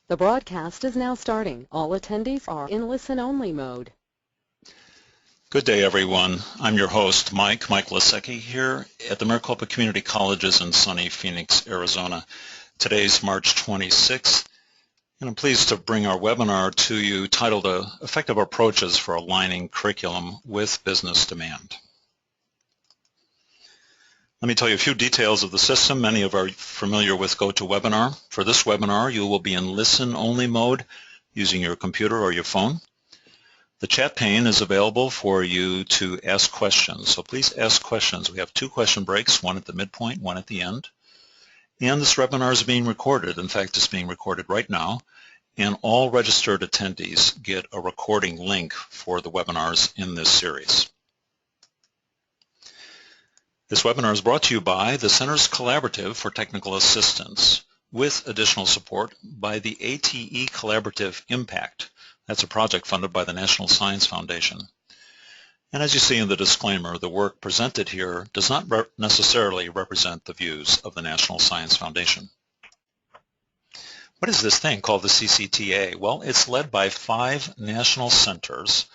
The broadcast is now starting. All attendees are in listen-only mode. Good day, everyone. I'm your host, Mike Lasecki, here at the Maricopa Community Colleges in sunny Phoenix, Arizona. Today's March 26th, and I'm pleased to bring our webinar to you titled Effective Approaches for Aligning Curriculum with Business Demand. Let me tell you a few details of the system. Many of you are familiar with GoToWebinar. For this webinar, you will be in listen-only mode using your computer or your phone. The chat pane is available for you to ask questions, so please ask questions. We have 2 question breaks, one at the midpoint, one at the end. And this webinar is being recorded. In fact, it's being recorded right now, and all registered attendees get a recording link for the webinars in this series. This webinar is brought to you by the Centers Collaborative for Technical Assistance, with additional support by the ATE Collaborative Impact. That's a project funded by the National Science Foundation. And as you see in the disclaimer, the work presented here does not necessarily represent the views of the National Science Foundation. What is this thing called the CCTA? Well, it's led by 5 national centers,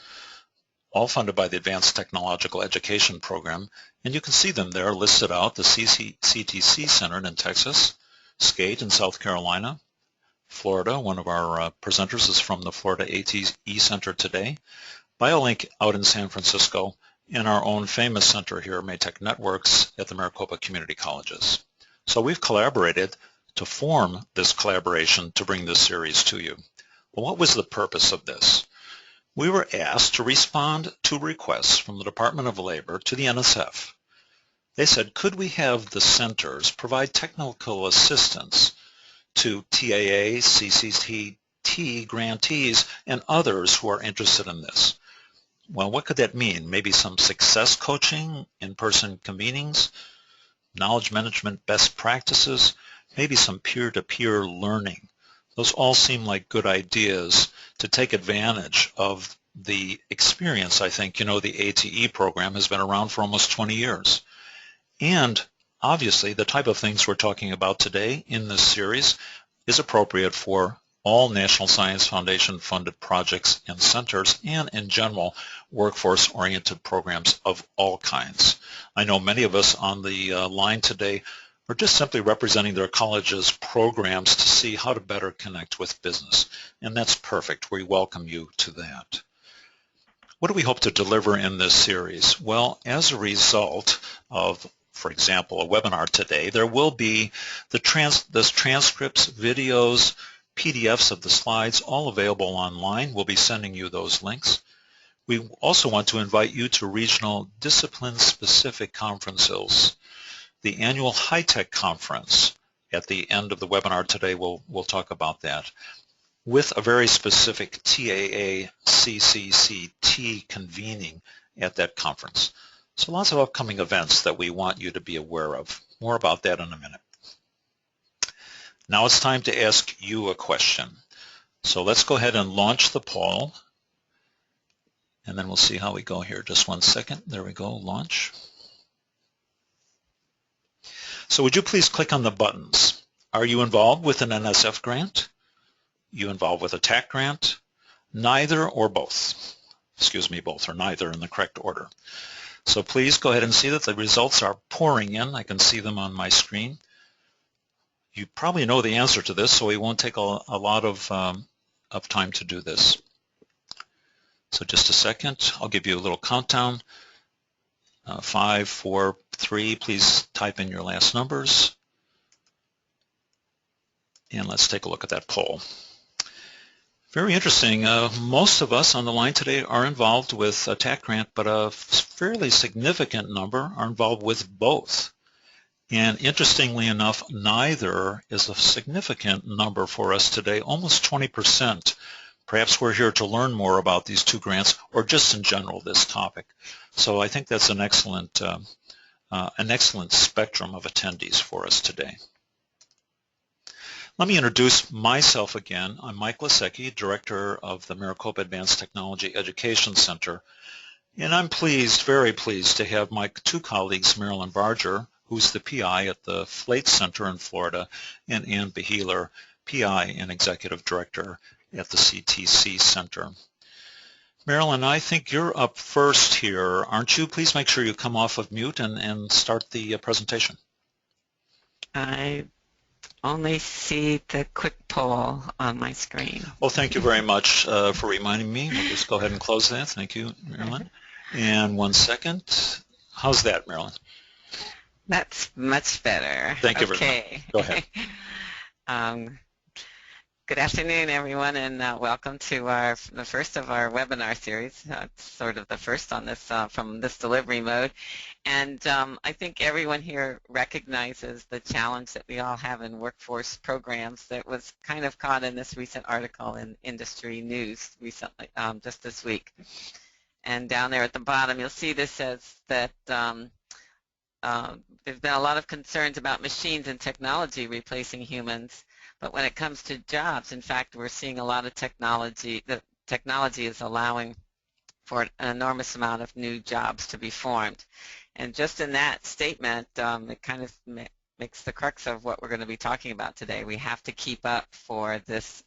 all funded by the Advanced Technological Education Program, and you can see them there listed out: the CTC Center in Texas, SCATE in South Carolina, Florida. One of our presenters is from the Florida ATE Center today, BioLink out in San Francisco, and our own famous center here, Maytech Networks, at the Maricopa Community Colleges. So we've collaborated to form this collaboration to bring this series to you. Well, what was the purpose of this? We were asked to respond to requests from the Department of Labor to the NSF. They said, could we have the centers provide technical assistance to TAA, CCT grantees, and others who are interested in this? Well, what could that mean? Maybe some success coaching, in-person convenings, knowledge management best practices, maybe some peer-to-peer learning. Those all seem like good ideas to take advantage of the experience. I think, the ATE program has been around for almost 20 years. And obviously, the type of things we're talking about today in this series is appropriate for all National Science Foundation funded projects and centers, and in general, workforce-oriented programs of all kinds. I know many of us on the line today are just simply representing their college's programs to see how to better connect with business. And that's perfect. We welcome you to that. What do we hope to deliver in this series? Well, as a result of, for example, a webinar today, there will be the transcripts, videos, PDFs of the slides, all available online. We'll be sending you those links. We also want to invite you to regional discipline-specific conferences. The annual High-Tech Conference at the end of the webinar today, we'll talk about that, with a very specific TAA CCCT convening at that conference. So lots of upcoming events that we want you to be aware of. More about that in a minute. Now it's time to ask you a question. So let's go ahead and launch the poll, and then we'll see how we go here. Just one second. There we go, launch. So would you please click on the buttons? Are you involved with an NSF grant? You involved with a TAC grant? Neither or both? Excuse me, both or neither in the correct order. So please go ahead and see that the results are pouring in. I can see them on my screen. You probably know the answer to this, so we won't take a lot of time to do this. So just a second. I'll give you a little countdown. 5, 4, 3, please type in your last numbers. And let's take a look at that poll. Very interesting. Most of us on the line today are involved with a TAC grant, but a fairly significant number are involved with both. And interestingly enough, neither is a significant number for us today, almost 20%. Perhaps we're here to learn more about these 2 grants, or just in general this topic. So I think that's an excellent spectrum of attendees for us today. Let me introduce myself again. I'm Mike Lasecki, Director of the Maricopa Advanced Technology Education Center, and I'm pleased, very pleased, to have my 2 colleagues, Marilyn Barger, who's the PI at the FLATE Center in Florida, and Ann Beheeler, PI and Executive Director at the CTC Center. Marilyn, I think you're up first here, aren't you? Please make sure you come off of mute and start the presentation. I only see the quick poll on my screen. Well, thank you very much for reminding me. We'll just go ahead and close that. Thank you, Marilyn. And 1 second. How's that, Marilyn? That's much better. Thank you very much. Go ahead. Good afternoon, everyone, and welcome to the first of our webinar series. It's sort of the first on this from this delivery mode. And I think everyone here recognizes the challenge that we all have in workforce programs that was kind of caught in this recent article in Industry News recently, just this week. And down there at the bottom, you'll see this says that there's been a lot of concerns about machines and technology replacing humans. But when it comes to jobs, in fact, we're seeing a lot of technology. The technology is allowing for an enormous amount of new jobs to be formed. And just in that statement, it kind of makes the crux of what we're going to be talking about today. We have to keep up for this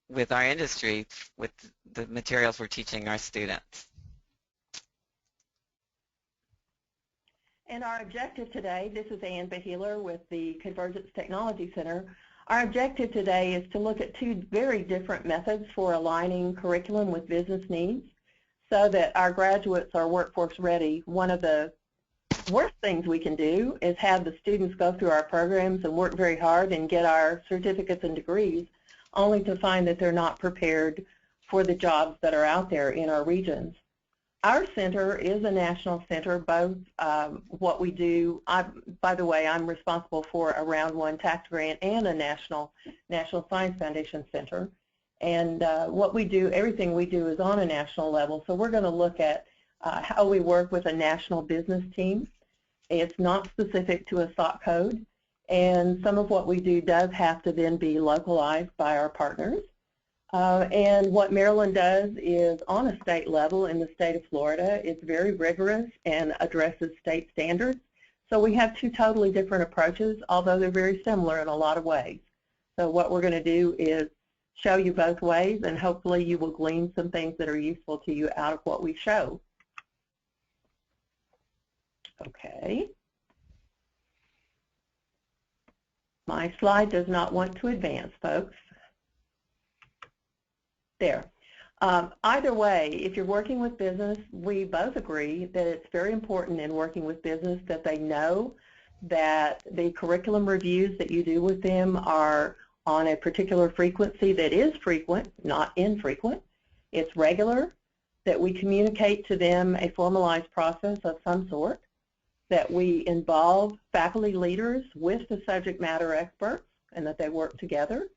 with our industry, with the materials we're teaching our students. And our objective today, this is Ann Beheeler with the Convergence Technology Center. Our objective today is to look at two very different methods for aligning curriculum with business needs so that our graduates are workforce ready. One of the worst things we can do is have the students go through our programs and work very hard and get our certificates and degrees only to find that they're not prepared for the jobs that are out there in our regions. Our center is a national center, both what we do, by the way, I'm responsible for a Round 1 tax grant and a National Science Foundation Center. And what we do, everything we do is on a national level. So we're going to look at how we work with a national business team. It's not specific to a SOC code. And some of what we do does have to then be localized by our partners. And what Maryland does is on a state level in the state of Florida, it's very rigorous and addresses state standards. So we have two totally different approaches, although they're very similar in a lot of ways. So what we're going to do is show you both ways, and hopefully you will glean some things that are useful to you out of what we show. Okay. My slide does not want to advance, folks. There. Either way, if you're working with business, we both agree that it's very important in working with business that they know that the curriculum reviews that you do with them are on a particular frequency that is frequent, not infrequent. It's regular, that we communicate to them a formalized process of some sort, that we involve faculty leaders with the subject matter experts and that they work together,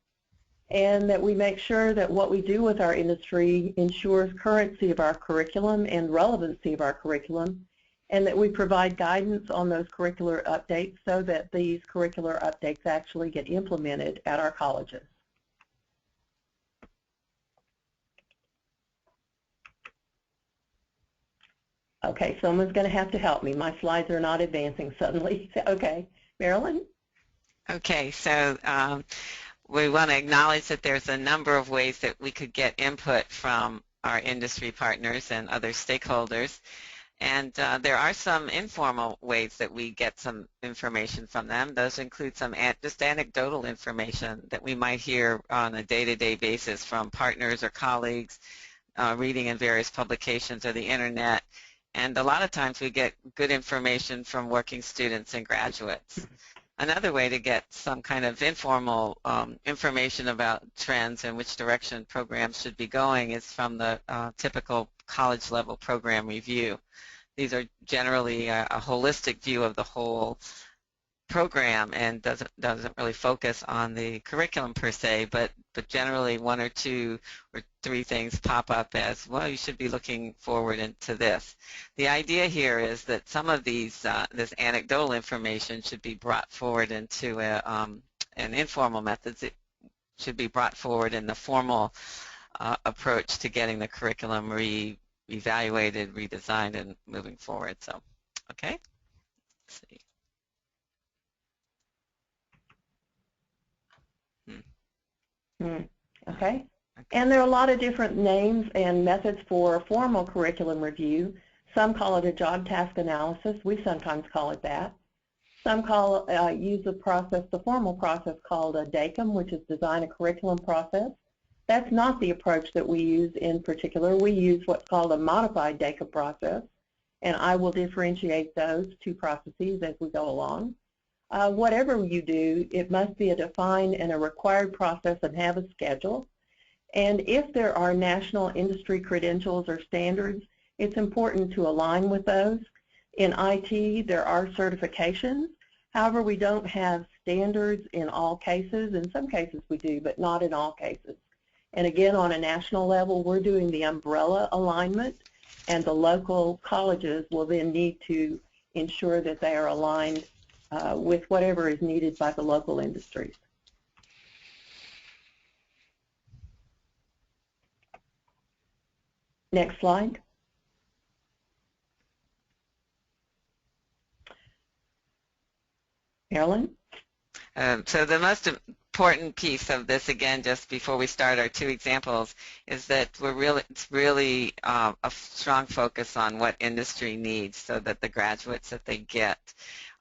and that we make sure that what we do with our industry ensures currency of our curriculum and relevancy of our curriculum, and that we provide guidance on those curricular updates so that these curricular updates actually get implemented at our colleges. Okay, someone's going to have to help me. My slides are not advancing suddenly. Okay, Marilyn? Okay, so we want to acknowledge that there's a number of ways that we could get input from our industry partners and other stakeholders. And there are some informal ways that we get some information from them. Those include some just anecdotal information that we might hear on a day-to-day basis from partners or colleagues, reading in various publications or the internet. And a lot of times we get good information from working students and graduates. Another way to get some kind of informal information about trends and which direction programs should be going is from the typical college level program review. These are generally a holistic view of the whole program and doesn't really focus on the curriculum per se, but generally one or two or three things pop up as, well, you should be looking forward into this. The idea here is that some of these this anecdotal information should be brought forward into an informal methods. It should be brought forward in the formal approach to getting the curriculum reevaluated, redesigned, and moving forward. So, okay, let's see. Okay. And there are a lot of different names and methods for formal curriculum review. Some call it a job task analysis. We sometimes call it that. Some use the formal process called a DACUM, which is Design a Curriculum Process. That's not the approach that we use in particular. We use what's called a modified DACUM process, and I will differentiate those two processes as we go along. Whatever you do, it must be a defined and a required process and have a schedule. And if there are national industry credentials or standards, it's important to align with those. In IT, there are certifications. However, we don't have standards in all cases. In some cases we do, but not in all cases. And again, on a national level, we're doing the umbrella alignment, and the local colleges will then need to ensure that they are aligned with whatever is needed by the local industries. Next slide. Marilyn? So the most important piece of this, again, just before we start our two examples, is that it's really a strong focus on what industry needs so that the graduates that they get,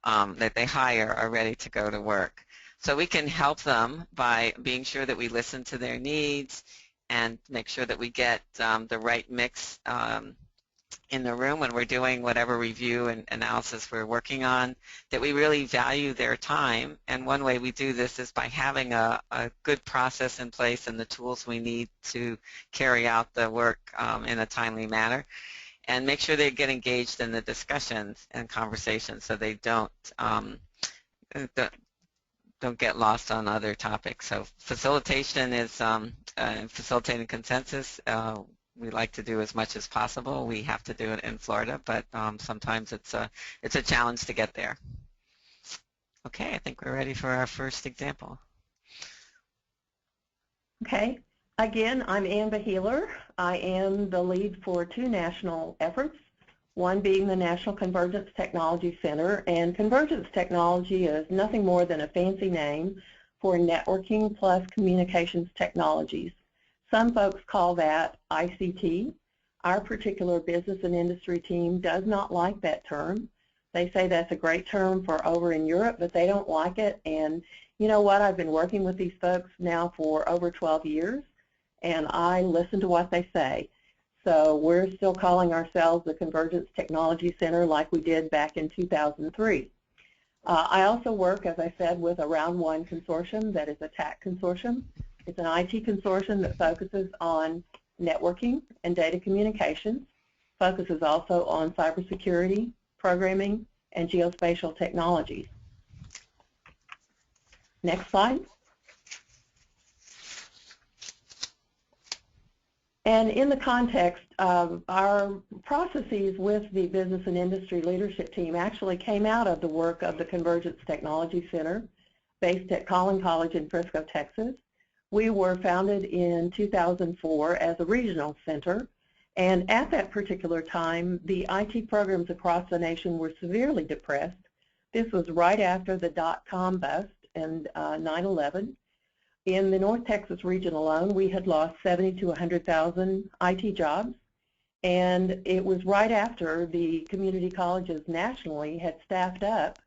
that they hire, are ready to go to work. So we can help them by being sure that we listen to their needs and make sure that we get the right mix in the room when we're doing whatever review and analysis we're working on, that we really value their time. And one way we do this is by having a good process in place and the tools we need to carry out the work in a timely manner, and make sure they get engaged in the discussions and conversations so they don't get lost on other topics. So facilitation is facilitating consensus. We like to do as much as possible. We have to do it in Florida, but sometimes it's a challenge to get there. Okay, I think we're ready for our first example. Okay. Again, I'm Ann Beheeler. I am the lead for two national efforts, one being the National Convergence Technology Center. And Convergence Technology is nothing more than a fancy name for networking plus communications technologies. Some folks call that ICT. Our particular business and industry team does not like that term. They say that's a great term for over in Europe, but they don't like it. And you know what? I've been working with these folks now for over 12 years, and I listen to what they say. So we're still calling ourselves the Convergence Technology Center like we did back in 2003. I also work, as I said, with a Round 1 consortium that is a TAC consortium. It's an IT consortium that focuses on networking and data communications, focuses also on cybersecurity, programming, and geospatial technologies. Next slide. And in the context of our processes with the business and industry leadership team actually came out of the work of the Convergence Technology Center based at Collin College in Frisco, Texas. We were founded in 2004 as a regional center, and at that particular time, the IT programs across the nation were severely depressed. This was right after the dot-com bust and 9/11. In the North Texas region alone, we had lost 70 to 100,000 IT jobs, and it was right after the community colleges nationally had staffed up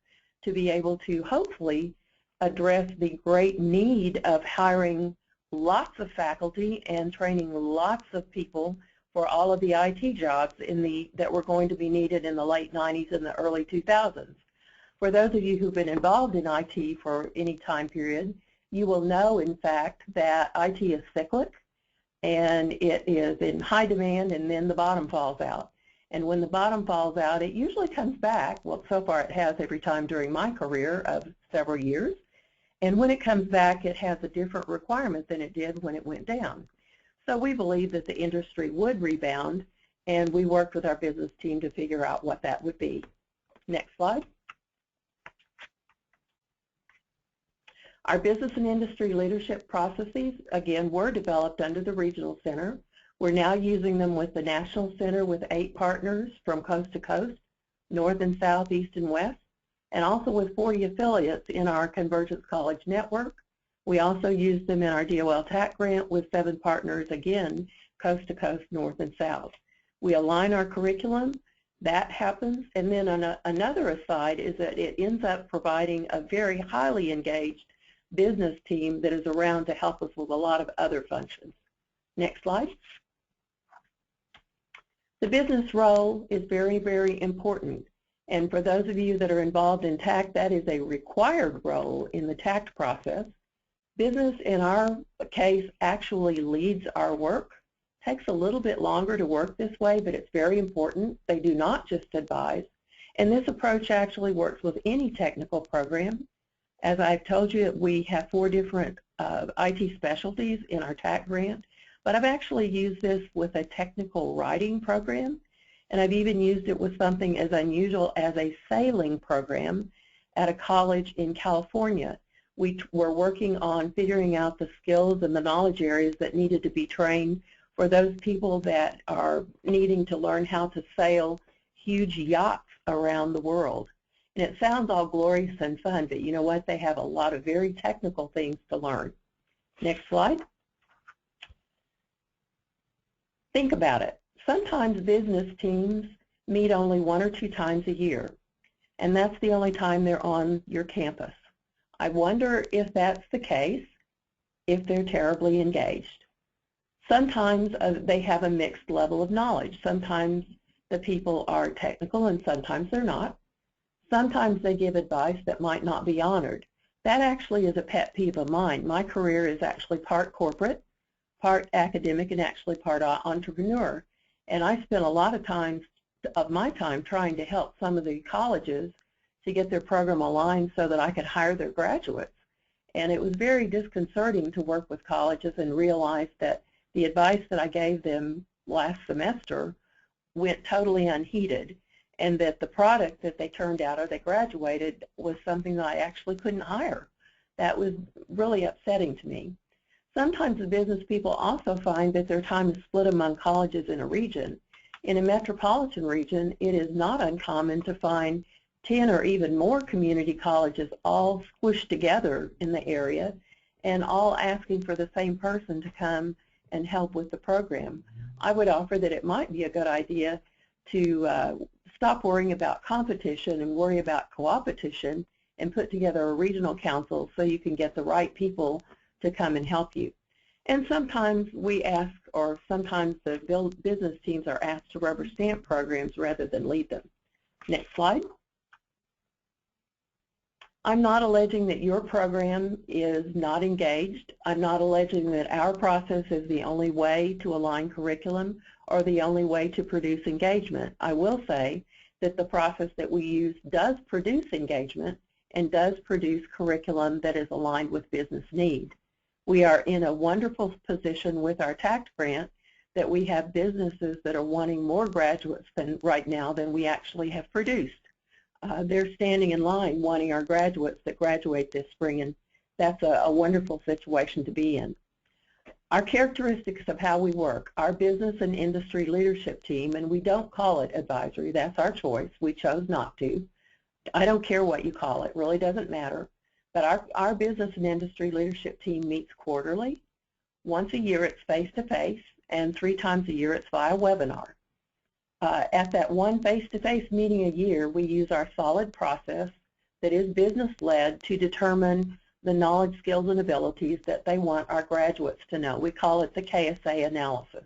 to be able to hopefully address the great need of hiring lots of faculty and training lots of people for all of the IT jobs that were going to be needed in the late 90s and the early 2000s. For those of you who've been involved in IT for any time period, you will know, in fact, that IT is cyclic, and it is in high demand, and then the bottom falls out. And when the bottom falls out, it usually comes back. Well, so far it has every time during my career of several years. And when it comes back, it has a different requirement than it did when it went down. So we believe that the industry would rebound, and we worked with our business team to figure out what that would be. Next slide. Our business and industry leadership processes, again, were developed under the regional center. We're now using them with the national center with 8 partners from coast to coast, north and south, east and west, and also with 40 affiliates in our Convergence College network, We also use them in our DOL TAC grant with 7 partners, again, coast to coast, north and south. We align our curriculum. That happens, and then another aside is that it ends up providing a very highly engaged business team that is around to help us with a lot of other functions. Next slide. The business role is very, very important, and for those of you that are involved in TAC, that is a required role in the TAC process. Business, in our case, actually leads our work. Takes a little bit longer to work this way, but it's very important. They do not just advise. And this approach actually works with any technical program. As I've told you, we have 4 different IT specialties in our TAC grant, but I've actually used this with a technical writing program, and I've even used it with something as unusual as a sailing program at a college in California. We were working on figuring out the skills and the knowledge areas that needed to be trained for those people that are needing to learn how to sail huge yachts around the world. And it sounds all glorious and fun, but you know what? They have a lot of very technical things to learn. Next slide. Think about it. Sometimes business teams meet only 1 or 2 times a year, and that's the only time they're on your campus. I wonder if that's the case, if they're terribly engaged. Sometimes they have a mixed level of knowledge. Sometimes the people are technical and sometimes they're not. Sometimes they give advice that might not be honored. That actually is a pet peeve of mine. My career is actually part corporate, part academic, and actually part entrepreneur. And I spent a lot of my time trying to help some of the colleges to get their program aligned so that I could hire their graduates. And it was very disconcerting to work with colleges and realize that the advice that I gave them last semester went totally unheeded, and that the product that they turned out or they graduated was something that I actually couldn't hire. That was really upsetting to me. Sometimes the business people also find that their time is split among colleges in a region. In a metropolitan region, it is not uncommon to find 10 or even more community colleges all squished together in the area and all asking for the same person to come and help with the program. I would offer that it might be a good idea to stop worrying about competition and worry about co-opetition and put together a regional council so you can get the right people to come and help you. And sometimes we ask, or sometimes the business teams are asked to rubber stamp programs rather than lead them. Next slide. I'm not alleging that your program is not engaged. I'm not alleging that our process is the only way to align curriculum or the only way to produce engagement. I will say that the process that we use does produce engagement and does produce curriculum that is aligned with business need. We are in a wonderful position with our TAC grant that we have businesses that are wanting more graduates right now than we actually have produced. They're standing in line wanting our graduates that graduate this spring, and that's a wonderful situation to be in. Our characteristics of how we work, our business and industry leadership team, and we don't call it advisory, that's our choice, we chose not to. I don't care what you call it, really doesn't matter. But our business and industry leadership team meets quarterly. Once a year it's face-to-face, and 3 times a year it's via webinar. At that one face-to-face meeting a year, we use our solid process that is business-led to determine the knowledge, skills, and abilities that they want our graduates to know. We call it the KSA analysis.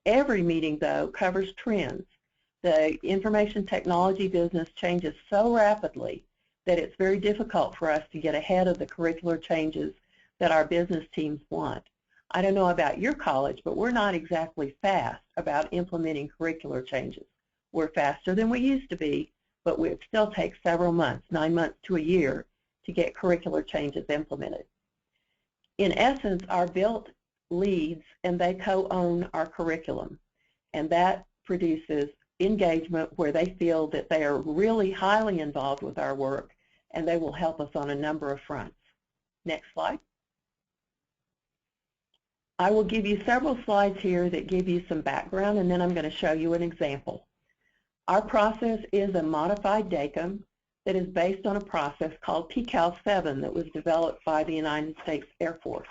Every meeting, though, covers trends. The information technology business changes so rapidly that it's very difficult for us to get ahead of the curricular changes that our business teams want. I don't know about your college, but we're not exactly fast about implementing curricular changes. We're faster than we used to be, but it still takes several months, 9 months to a year, to get curricular changes implemented. In essence, our built leads and they co-own our curriculum, and that produces engagement where they feel that they are really highly involved with our work and they will help us on a number of fronts. Next slide. I will give you several slides here that give you some background, and then I'm going to show you an example. Our process is a modified DACM that is based on a process called PCAL-7 that was developed by the United States Air Force.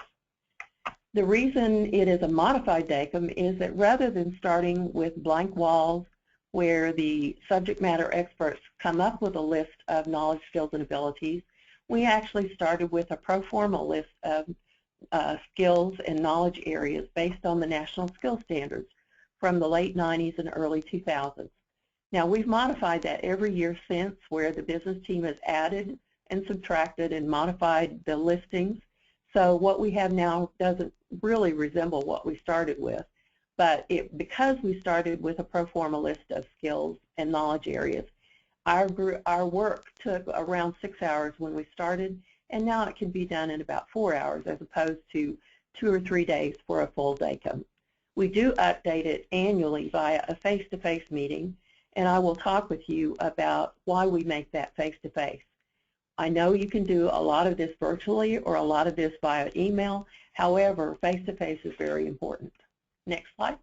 The reason it is a modified DACM is that rather than starting with blank walls where the subject matter experts come up with a list of knowledge, skills, and abilities, we actually started with a pro forma list of skills and knowledge areas based on the National Skills Standards from the late 90s and early 2000s. Now, we've modified that every year since, where the business team has added and subtracted and modified the listings. So what we have now doesn't really resemble what we started with, but because we started with a pro forma list of skills and knowledge areas, our work took around 6 hours when we started, and now it can be done in about 4 hours as opposed to 2 or 3 days for a full DACM. We do update it annually via a face-to-face meeting, and I will talk with you about why we make that face-to-face. I know you can do a lot of this virtually or a lot of this via email. However, face-to-face is very important. Next slide.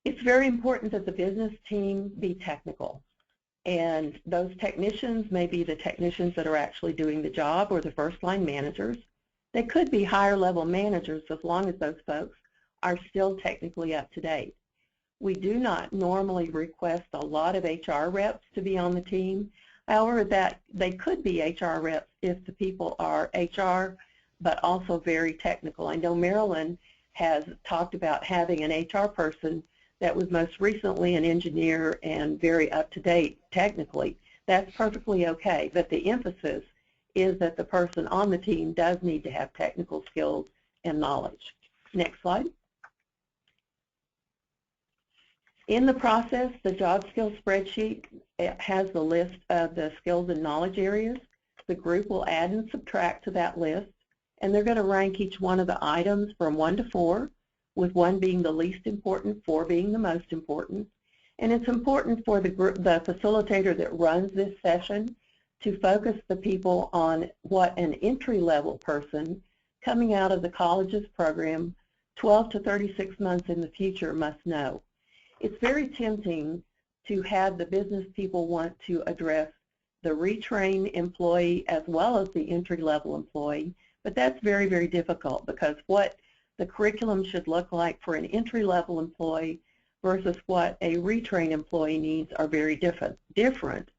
It's very important that the business team be technical, and those technicians may be the technicians that are actually doing the job or the first-line managers. They could be higher-level managers as long as those folks are still technically up to date. We do not normally request a lot of HR reps to be on the team. However, that they could be HR reps if the people are HR, but also very technical. I know Marilyn has talked about having an HR person that was most recently an engineer and very up-to-date technically. That's perfectly okay, but the emphasis is that the person on the team does need to have technical skills and knowledge. Next slide. In the process, the job skills spreadsheet has the list of the skills and knowledge areas. The group will add and subtract to that list, and they're going to rank each one of the items from 1 to 4, with 1 being the least important, 4 being the most important. And it's important for the facilitator that runs this session to focus the people on what an entry-level person coming out of the college's program 12 to 36 months in the future must know. It's very tempting to have the business people want to address the retrained employee as well as the entry-level employee, but that's very, very difficult because what the curriculum should look like for an entry-level employee versus what a retrained employee needs are very different.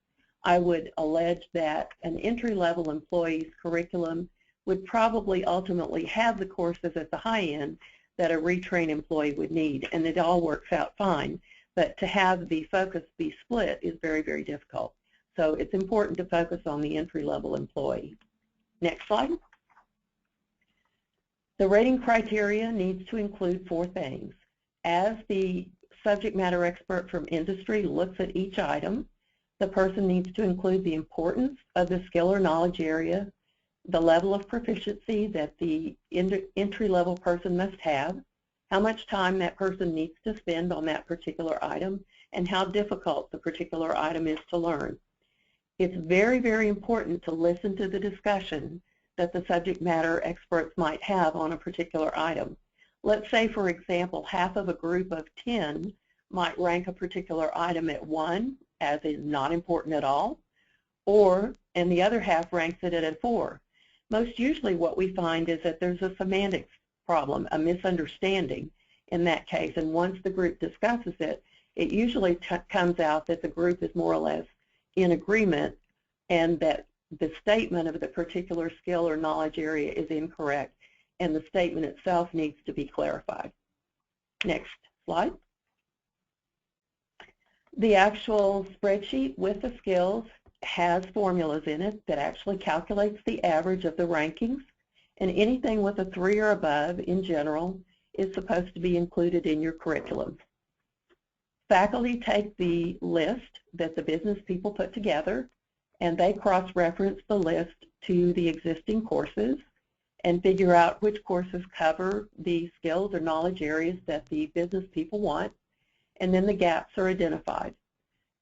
I would allege that an entry-level employee's curriculum would probably ultimately have the courses at the high end that a retrained employee would need, and it all works out fine. But to have the focus be split is very, very difficult. So it's important to focus on the entry-level employee. Next slide. The rating criteria needs to include 4 things. As the subject matter expert from industry looks at each item, the person needs to include the importance of the skill or knowledge area, the level of proficiency that the entry-level person must have, how much time that person needs to spend on that particular item, and how difficult the particular item is to learn. It's very, very important to listen to the discussion that the subject matter experts might have on a particular item. Let's say, for example, half of a group of 10 might rank a particular item at 1, as is not important at all, and the other half ranks it at a 4. Most usually what we find is that there's a semantics problem, a misunderstanding in that case, and once the group discusses it, it usually comes out that the group is more or less in agreement and that the statement of the particular skill or knowledge area is incorrect, and the statement itself needs to be clarified. Next slide. The actual spreadsheet with the skills has formulas in it that actually calculates the average of the rankings, and anything with a 3 or above in general is supposed to be included in your curriculum. Faculty take the list that the business people put together, and they cross-reference the list to the existing courses and figure out which courses cover the skills or knowledge areas that the business people want, and then the gaps are identified.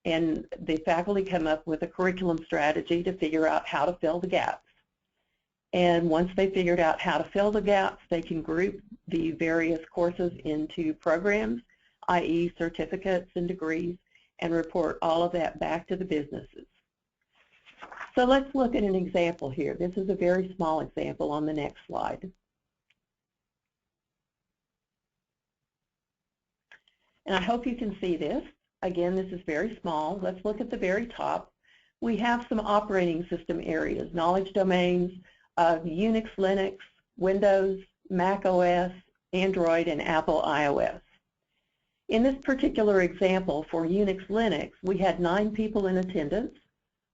And the faculty come up with a curriculum strategy to figure out how to fill the gaps. And once they figured out how to fill the gaps, they can group the various courses into programs, i.e. certificates and degrees, and report all of that back to the businesses. So let's look at an example here. This is a very small example on the next slide. And I hope you can see this. Again, this is very small. Let's look at the very top. We have some operating system areas, knowledge domains of Unix, Linux, Windows, Mac OS, Android, and Apple iOS. In this particular example for Unix Linux, we had 9 people in attendance.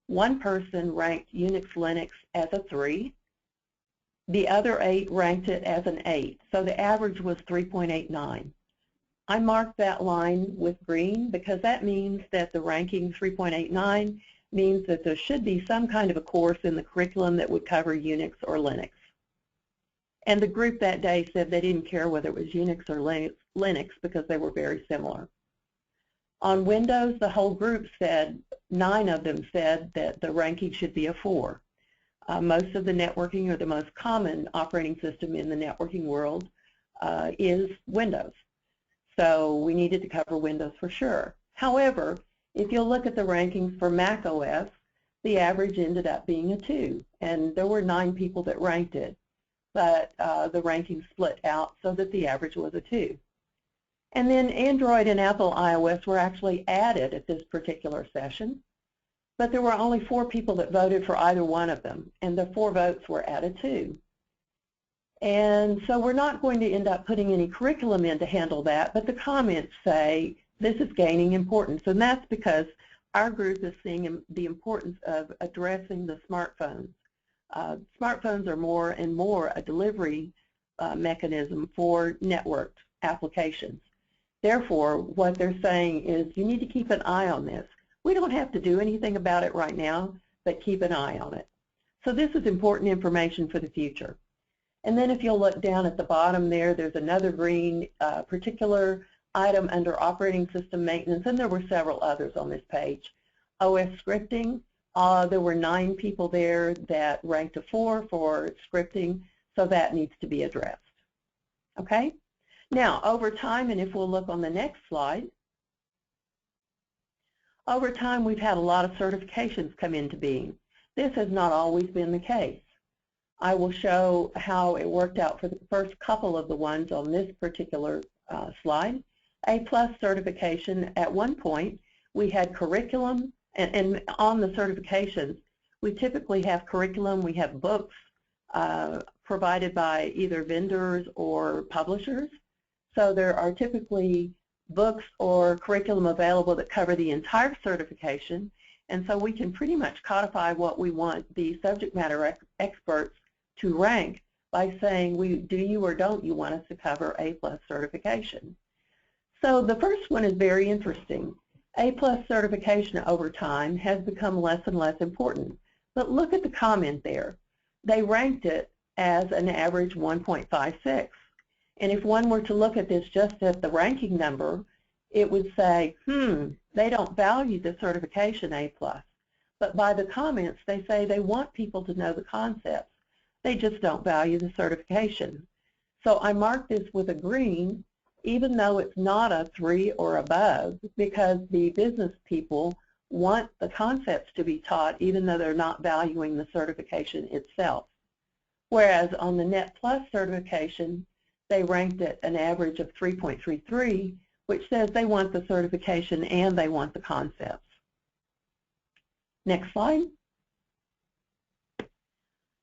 One person ranked Unix Linux as a 3. The other 8 ranked it as an 8, so the average was 3.89. I marked that line with green because that means that the ranking 3.89 means that there should be some kind of a course in the curriculum that would cover Unix or Linux. And the group that day said they didn't care whether it was Unix or Linux because they were very similar. On Windows, the whole group said, 9 of them said that the ranking should be a 4. Most of the networking, or the most common operating system in the networking world, is Windows. So we needed to cover Windows for sure. However, if you'll look at the rankings for Mac OS, the average ended up being a 2, and there were 9 people that ranked it, but the ranking split out so that the average was a 2. And then Android and Apple iOS were actually added at this particular session, but there were only 4 people that voted for either one of them, and the 4 votes were added too. And so we're not going to end up putting any curriculum in to handle that, but the comments say this is gaining importance, and that's because our group is seeing the importance of addressing the smartphones. Smartphones are more and more a delivery mechanism for networked applications. Therefore, what they're saying is you need to keep an eye on this. We don't have to do anything about it right now, but keep an eye on it. So this is important information for the future. And then if you'll look down at the bottom there, there's another green particular item under operating system maintenance, and there were several others on this page. OS scripting, there were 9 people there that ranked a 4 for scripting, so that needs to be addressed. Okay? Now, over time, and if we'll look on the next slide, over time we've had a lot of certifications come into being. This has not always been the case. I will show how it worked out for the first couple of the ones on this particular slide. A+ certification, at one point we had curriculum, and on the certifications we typically have curriculum, we have books provided by either vendors or publishers. So there are typically books or curriculum available that cover the entire certification, and so we can pretty much codify what we want the subject matter experts to rank by saying, do you or don't you want us to cover A+ certification? So the first one is very interesting. A+ certification over time has become less and less important. But look at the comment there. They ranked it as an average 1.56. And if one were to look at this just at the ranking number, it would say, they don't value the certification A+. But by the comments, they say they want people to know the concepts. They just don't value the certification. So I mark this with a green, even though it's not a 3 or above, because the business people want the concepts to be taught, even though they're not valuing the certification itself. Whereas on the Net Plus certification, they ranked it an average of 3.33, which says they want the certification and they want the concepts. Next slide.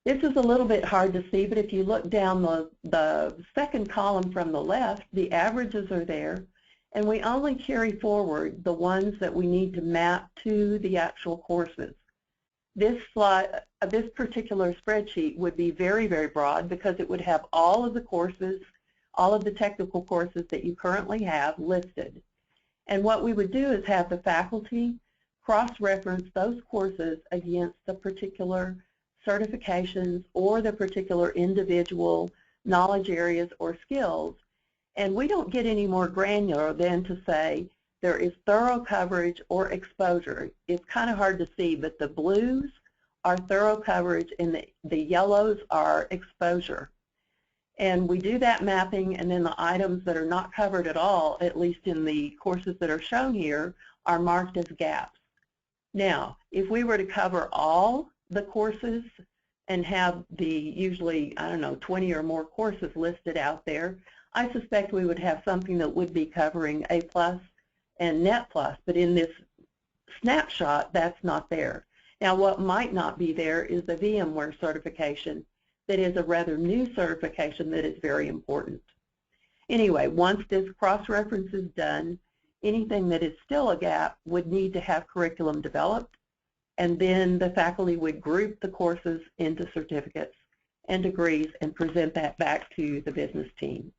This is a little bit hard to see, but if you look down the second column from the left, the averages are there, and we only carry forward the ones that we need to map to the actual courses. This particular spreadsheet would be very, very broad because it would have all of the courses, all of the technical courses that you currently have listed. And what we would do is have the faculty cross-reference those courses against the particular certifications or the particular individual knowledge areas or skills. And we don't get any more granular than to say there is thorough coverage or exposure. It's kind of hard to see, but the blues are thorough coverage and the yellows are exposure. And we do that mapping, and then the items that are not covered at all, at least in the courses that are shown here, are marked as gaps. Now, if we were to cover all the courses and have the usually, I don't know, 20 or more courses listed out there, I suspect we would have something that would be covering A+ and Net+, but in this snapshot, that's not there. Now, what might not be there is the VMware certification that is a rather new certification that is very important. Anyway, once this cross-reference is done, anything that is still a gap would need to have curriculum developed, and then the faculty would group the courses into certificates and degrees and present that back to the business team.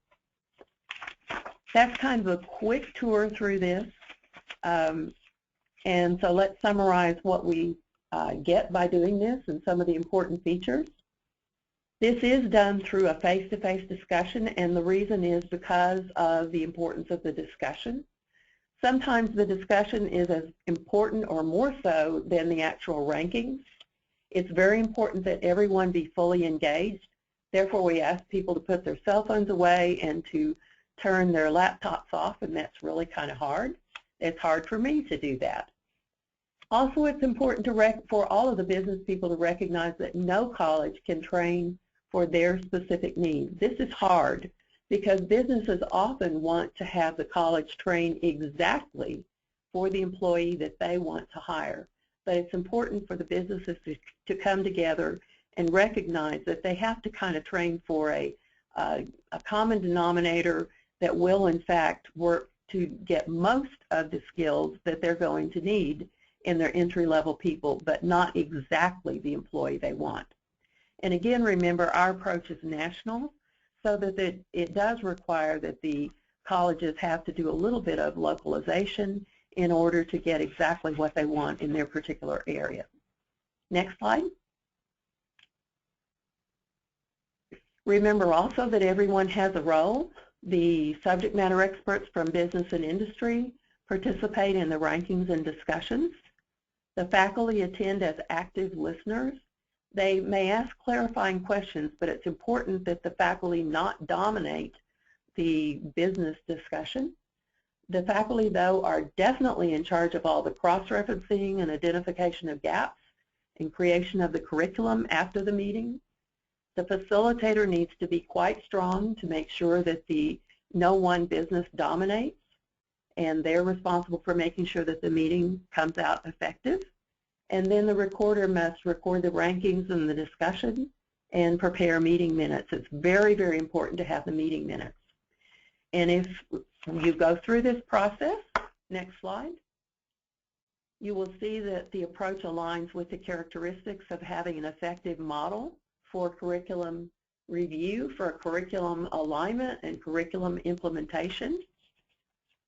That's kind of a quick tour through this. And so let's summarize what we get by doing this and some of the important features. This is done through a face-to-face discussion, and the reason is because of the importance of the discussion. Sometimes the discussion is as important or more so than the actual rankings. It's very important that everyone be fully engaged. Therefore, we ask people to put their cell phones away and to turn their laptops off, and that's really kind of hard. It's hard for me to do that. Also, it's important for all of the business people to recognize that no college can train for their specific needs. This is hard because businesses often want to have the college train exactly for the employee that they want to hire. But it's important for the businesses to come together and recognize that they have to kind of train for a common denominator that will, in fact, work to get most of the skills that they're going to need in their entry-level people, but not exactly the employee they want. And again, remember, our approach is national, so that it does require that the colleges have to do a little bit of localization in order to get exactly what they want in their particular area. Next slide. Remember also that everyone has a role. The subject matter experts from business and industry participate in the rankings and discussions. The faculty attend as active listeners. They may ask clarifying questions, but it's important that the faculty not dominate the business discussion. The faculty, though, are definitely in charge of all the cross-referencing and identification of gaps and creation of the curriculum after the meeting. The facilitator needs to be quite strong to make sure that no one business dominates, and they're responsible for making sure that the meeting comes out effective. And then the recorder must record the rankings and the discussion and prepare meeting minutes. It's very, very important to have the meeting minutes. And if you go through this process, next slide, you will see that the approach aligns with the characteristics of having an effective model for curriculum review, for curriculum alignment and curriculum implementation.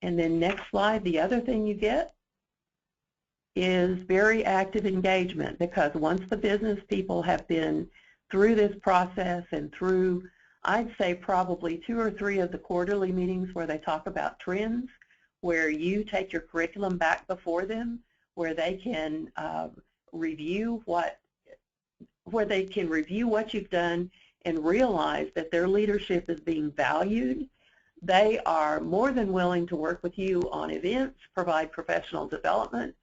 And then next slide, the other thing you get is very active engagement, because once the business people have been through this process and through, I'd say, probably 2 or 3 of the quarterly meetings where they talk about trends, where you take your curriculum back before them, where they can review what you've done and realize that their leadership is being valued, they are more than willing to work with you on events, provide professional development,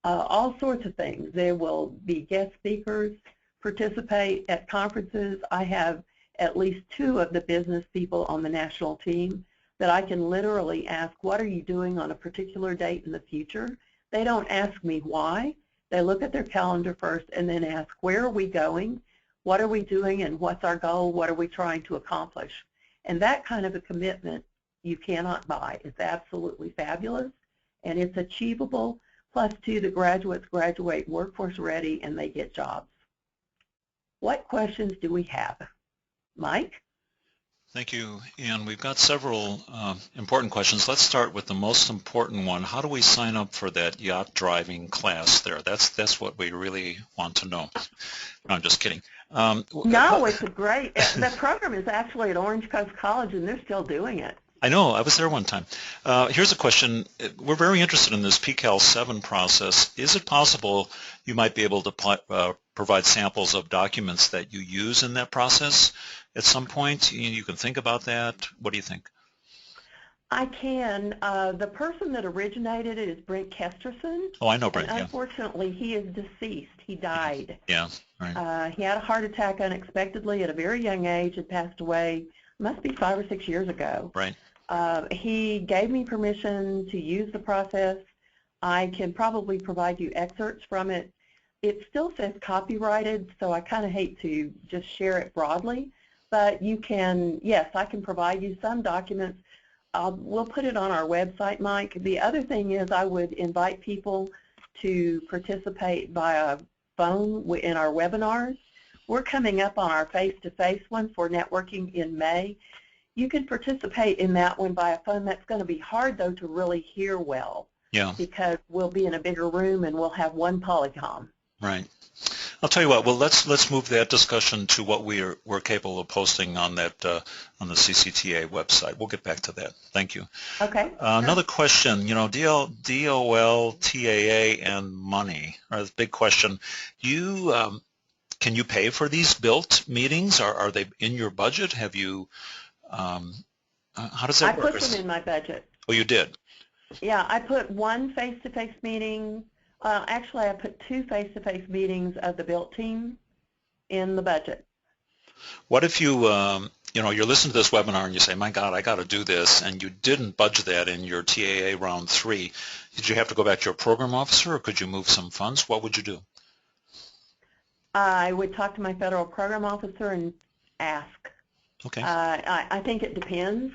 all sorts of things. There will be guest speakers, participate at conferences. I have at least 2 of the business people on the national team that I can literally ask, what are you doing on a particular date in the future? They don't ask me why. They look at their calendar first and then ask, where are we going? What are we doing, and what's our goal? What are we trying to accomplish? And that kind of a commitment you cannot buy. It's absolutely fabulous, and it's achievable. Plus, too, the graduates graduate workforce ready and they get jobs. What questions do we have? Mike? Thank you, Ann. We've got several important questions. Let's start with the most important one. How do we sign up for that yacht driving class there? That's what we really want to know. No, I'm just kidding. No, it's great. The program is actually at Orange Coast College, and they're still doing it. I know. I was there one time. Here's a question. We're very interested in this PCAL 7 process. Is it possible you might be able to provide samples of documents that you use in that process at some point? You can think about that. What do you think? I can. The person that originated it is Brent Kesterson. Oh, I know Brent, and yeah. unfortunately, he is deceased. He died. Yeah, right. He had a heart attack unexpectedly at a very young age and passed away, must be 5 or 6 years ago. Right. He gave me permission to use the process. I can probably provide you excerpts from it. It still says copyrighted, so I kind of hate to just share it broadly. But you can, yes, I can provide you some documents. We'll put it on our website, Mike. The other thing is I would invite people to participate via phone in our webinars. We're coming up on our face-to-face one for networking in May. You can participate in that one by a phone. That's going to be hard, though, to really hear well. Yeah. Because we'll be in a bigger room and we'll have one Polycom. Right. I'll tell you what. Well, let's move that discussion to what we're capable of posting on that on the CCTA website. We'll get back to that. Thank you. Okay. Another question. You know, DOL, TAA, and money are the big question. You can you pay for these built meetings? Are they in your budget? Have you? How does that work? I put them in my budget. Oh, you did. Yeah, I put one face-to-face meeting. Actually, I put 2 face-to-face meetings of the built team in the budget. What if you, you know, you're listening to this webinar and you say, my God, I got to do this, and you didn't budget that in your TAA round 3. Did you have to go back to your program officer, or could you move some funds? What would you do? I would talk to my federal program officer and ask. Okay. I think it depends.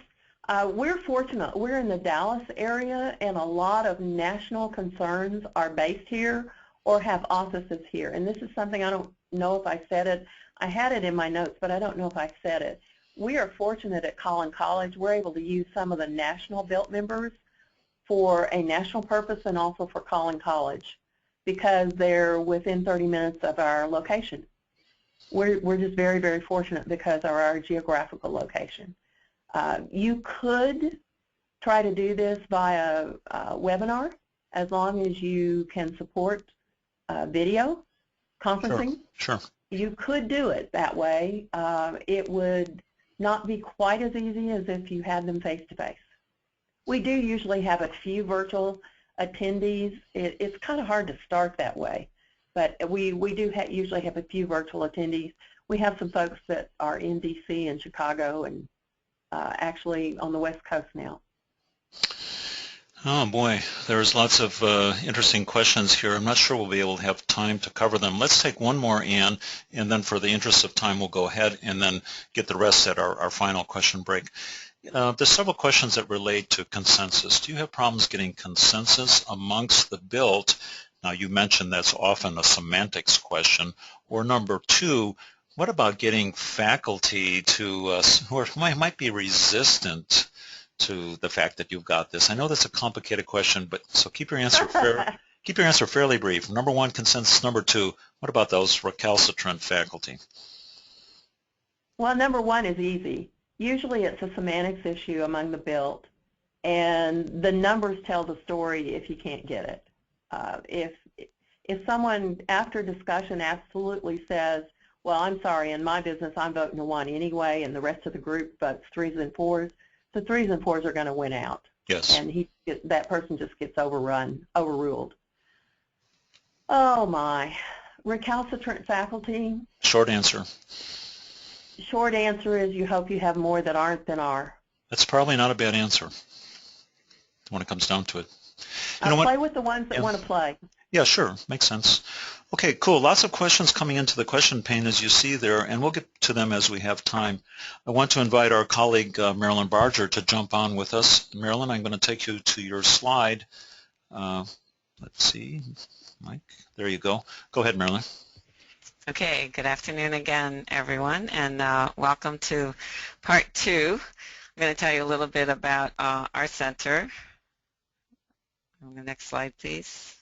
We're fortunate. We're in the Dallas area, and a lot of national concerns are based here or have offices here. And this is something I don't know if I said it. I had it in my notes, but I don't know if I said it. We are fortunate at Collin College. We're able to use some of the national built members for a national purpose and also for Collin College because they're within 30 minutes of our location. We're just very, very fortunate because of our geographical location. You could try to do this via webinar as long as you can support video conferencing. Sure. You could do it that way. It would not be quite as easy as if you had them face-to-face. We do usually have a few virtual attendees. It's kind of hard to start that way, but we do usually have a few virtual attendees. We have some folks that are in D.C. and Chicago and actually on the West Coast now. Oh boy, there's lots of interesting questions here. I'm not sure we'll be able to have time to cover them. Let's take one more, Ann, and then for the interest of time, we'll go ahead and then get the rest at our final question break. There's several questions that relate to consensus. Do you have problems getting consensus amongst the built? Now, you mentioned that's often a semantics question. Or number 2, what about getting faculty to who might be resistant to the fact that you've got this? I know that's a complicated question, but so keep your answer fairly brief. Number 1, consensus. Number 2, what about those recalcitrant faculty? Well, number 1 is easy. Usually it's a semantics issue among the built, and the numbers tell the story if you can't get it. If someone after discussion absolutely says, well, I'm sorry, in my business I'm voting a 1 anyway, and the rest of the group votes 3s and 4s, the 3s and 4s are going to win out. Yes. And that person just gets overruled. Oh my, recalcitrant faculty. Short answer. Short answer is you hope you have more that aren't than are. That's probably not a bad answer when it comes down to it. Play with the ones that want to play. Yeah, sure. Makes sense. Okay, cool. Lots of questions coming into the question pane as you see there, and we'll get to them as we have time. I want to invite our colleague Marilyn Barger to jump on with us. Marilyn, I'm going to take you to your slide. Let's see. Mike, there you go. Go ahead, Marilyn. Okay, good afternoon again, everyone, and welcome to part 2. I'm going to tell you a little bit about our center. On the next slide, please.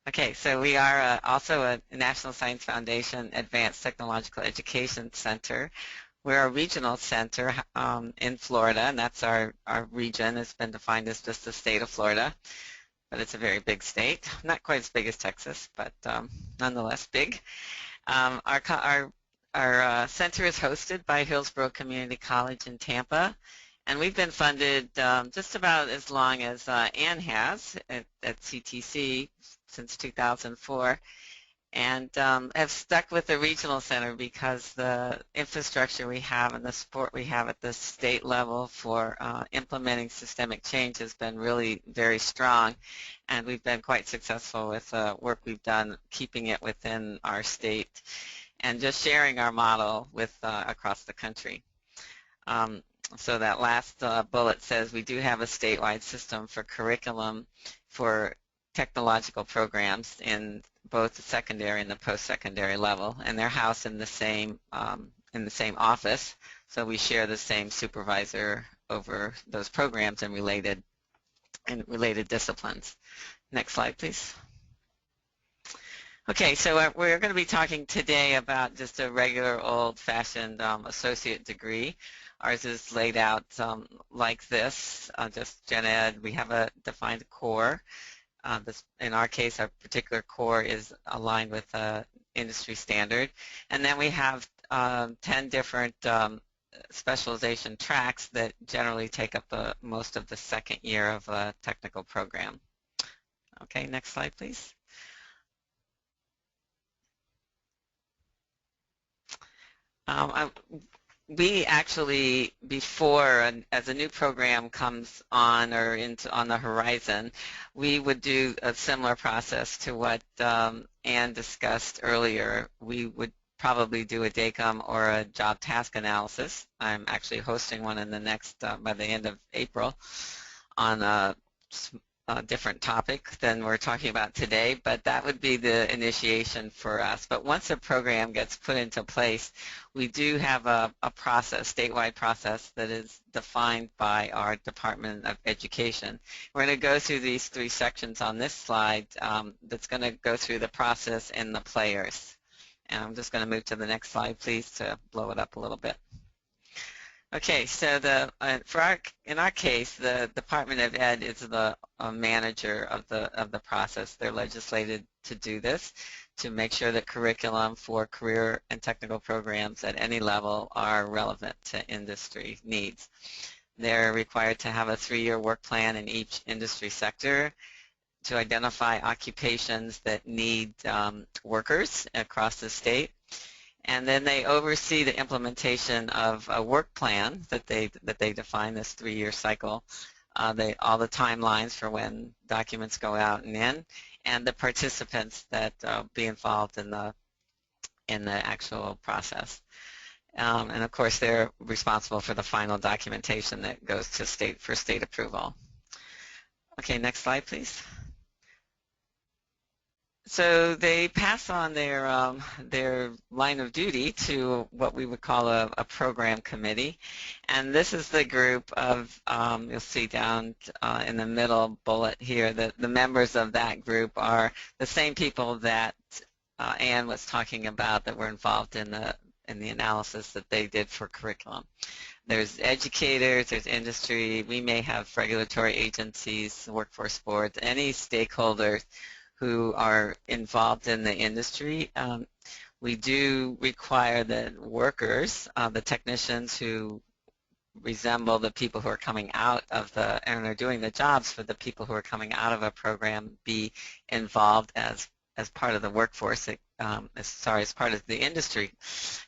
Okay, so we are also a National Science Foundation Advanced Technological Education Center. We're a regional center in Florida, and that's our region. It's been defined as just the state of Florida, but it's a very big state. Not quite as big as Texas, but nonetheless big. Our center is hosted by Hillsborough Community College in Tampa, and we've been funded just about as long as Ann has at CTC since 2004, and have stuck with the regional center because the infrastructure we have and the support we have at the state level for implementing systemic change has been really very strong, and we've been quite successful with work we've done keeping it within our state and just sharing our model with across the country. So that last bullet says we do have a statewide system for curriculum for technological programs in both the secondary and the post-secondary level, and they're housed in the same office, so we share the same supervisor over those programs and related disciplines. Next slide, please. Okay, so we're going to be talking today about just a regular old-fashioned associate degree. Ours is laid out like this, just gen ed. We have a defined core. In our case, our particular core is aligned with industry standard. And then we have 10 different specialization tracks that generally take up most of the second year of a technical program. Okay, next slide, please. We actually, before, as a new program comes on or on the horizon, we would do a similar process to what Ann discussed earlier. We would probably do a DACOM or a job task analysis. I'm actually hosting one in the next, by the end of April, on a different topic than we're talking about today, but that would be the initiation for us. But once a program gets put into place, we do have a process, statewide process, that is defined by our Department of Education. We're going to go through these 3 sections on this slide that's going to go through the process and the players. And I'm just going to move to the next slide, please, to blow it up a little bit. Okay, so in our case, the Department of Ed is the manager of the process. They're legislated to do this, to make sure that curriculum for career and technical programs at any level are relevant to industry needs. They're required to have a 3-year work plan in each industry sector to identify occupations that need workers across the state. And then they oversee the implementation of a work plan that they define, this 3-year cycle, all the timelines for when documents go out and in, and the participants that be involved in the actual process. And of course, they're responsible for the final documentation that goes to for state approval. Okay, next slide, please. So they pass on their line of duty to what we would call a program committee, and this is the group of, you'll see down in the middle bullet here, that the members of that group are the same people that Ann was talking about that were involved in the analysis that they did for curriculum. There's educators, there's industry, we may have regulatory agencies, workforce boards, any stakeholders who are involved in the industry. We do require that workers, the technicians who resemble the people who are coming out of and are doing the jobs for the people who are coming out of a program, be involved as part of the workforce, as part of the industry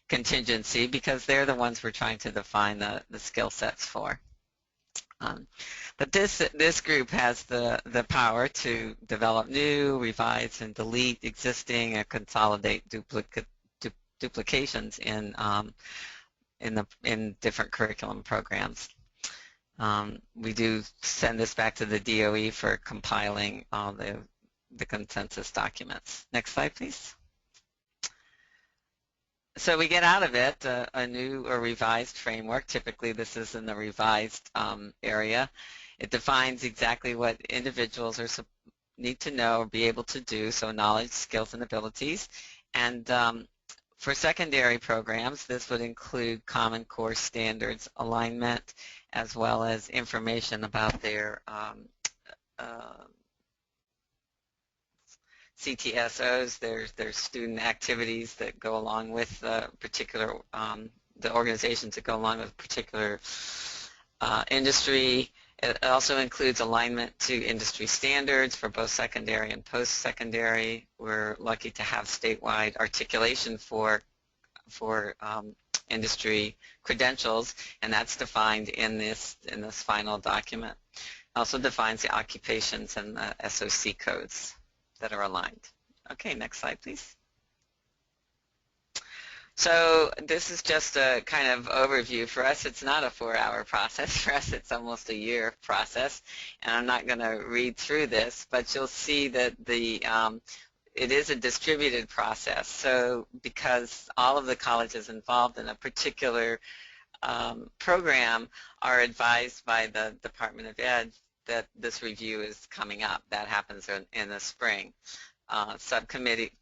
contingency, because they're the ones we're trying to define the skill sets for. But this group has the power to develop new, revise, and delete existing, and consolidate duplications in different curriculum programs. We do send this back to the DOE for compiling all the consensus documents. Next slide, please. So we get out of it a new or revised framework. Typically, this is in the revised area. It defines exactly what individuals need to know or be able to do, so knowledge, skills, and abilities. And for secondary programs, this would include Common Core standards alignment, as well as information about their CTSOs, there's student activities that go along with particular, the organizations that go along with particular industry. It also includes alignment to industry standards for both secondary and post-secondary. We're lucky to have statewide articulation for industry credentials, and that's defined in this final document. It also defines the occupations and the SOC codes that are aligned. Okay, next slide, please. So this is just a kind of overview. For us, it's not a 4-hour process. For us, it's almost a year process. And I'm not going to read through this, but you'll see that it is a distributed process. So because all of the colleges involved in a particular program are advised by the Department of Ed that this review is coming up. That happens in the spring.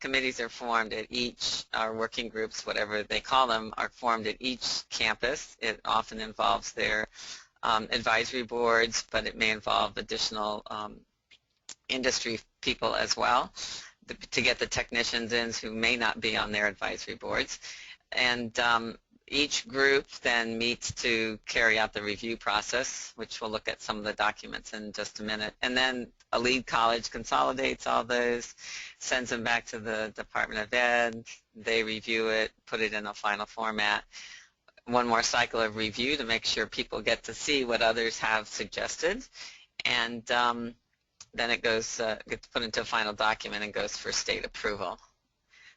Committees are formed at each, our working groups, whatever they call them, are formed at each campus. It often involves their advisory boards, but it may involve additional industry people as well to get the technicians in who may not be on their advisory boards. And each group then meets to carry out the review process, which we'll look at some of the documents in just a minute. And then a lead college consolidates all those, sends them back to the Department of Ed. They review it, put it in a final format. One more cycle of review to make sure people get to see what others have suggested. And then it gets put into a final document and goes for state approval.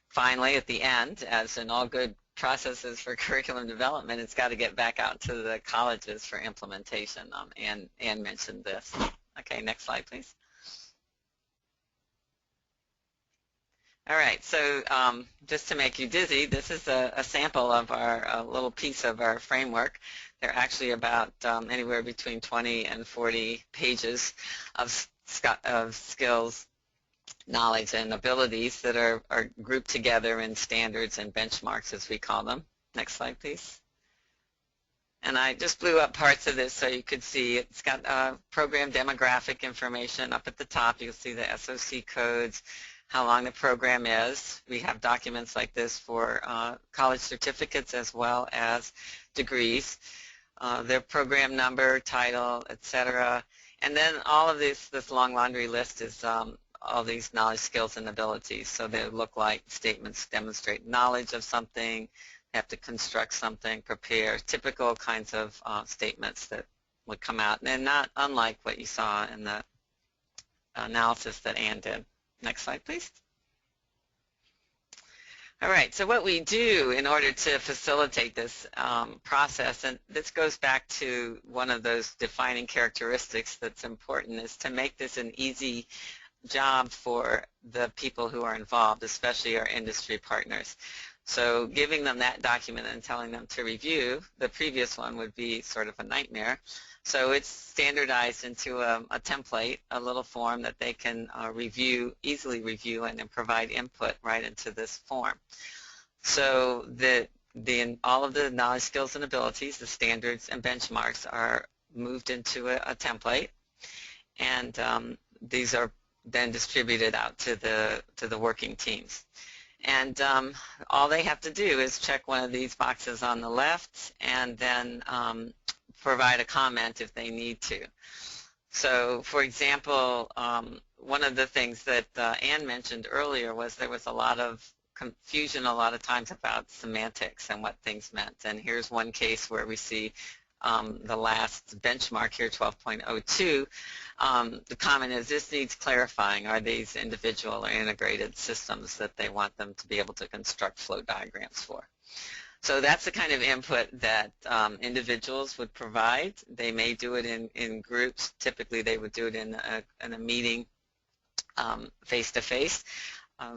Finally, at the end, as in all good processes for curriculum development, it's got to get back out to the colleges for implementation. Ann mentioned this. Okay, next slide, please. All right, so just to make you dizzy, this is a sample of a little piece of our framework. They're actually about anywhere between 20 and 40 pages of skills, knowledge, and abilities that are grouped together in standards and benchmarks, as we call them. Next slide, please. And I just blew up parts of this so you could see. It's got program demographic information up at the top. You'll see the SOC codes, how long the program is. We have documents like this for college certificates as well as degrees, their program number, title, etc. And then all of this long laundry list is all these knowledge, skills, and abilities. So they look like statements demonstrate knowledge of something, have to construct something, prepare, typical kinds of statements that would come out, and not unlike what you saw in the analysis that Ann did. Next slide, please. All right, so what we do in order to facilitate this process, and this goes back to one of those defining characteristics that's important, is to make this an easy job for the people who are involved, especially our industry partners. So giving them that document and telling them to review, the previous one would be sort of a nightmare. So it's standardized into a template, a little form that they can easily review and then provide input right into this form. So all of the knowledge, skills, and abilities, the standards and benchmarks, are moved into a template, and these are then distributed out to the working teams. And all they have to do is check one of these boxes on the left and then provide a comment if they need to. So, for example, one of the things that Ann mentioned earlier was there was a lot of confusion a lot of times about semantics and what things meant. And here's one case where we see the last benchmark here, 12.02. The comment is, this needs clarifying. Are these individual or integrated systems that they want them to be able to construct flow diagrams for? So that's the kind of input that individuals would provide. They may do it in groups. Typically, they would do it in a meeting face-to-face.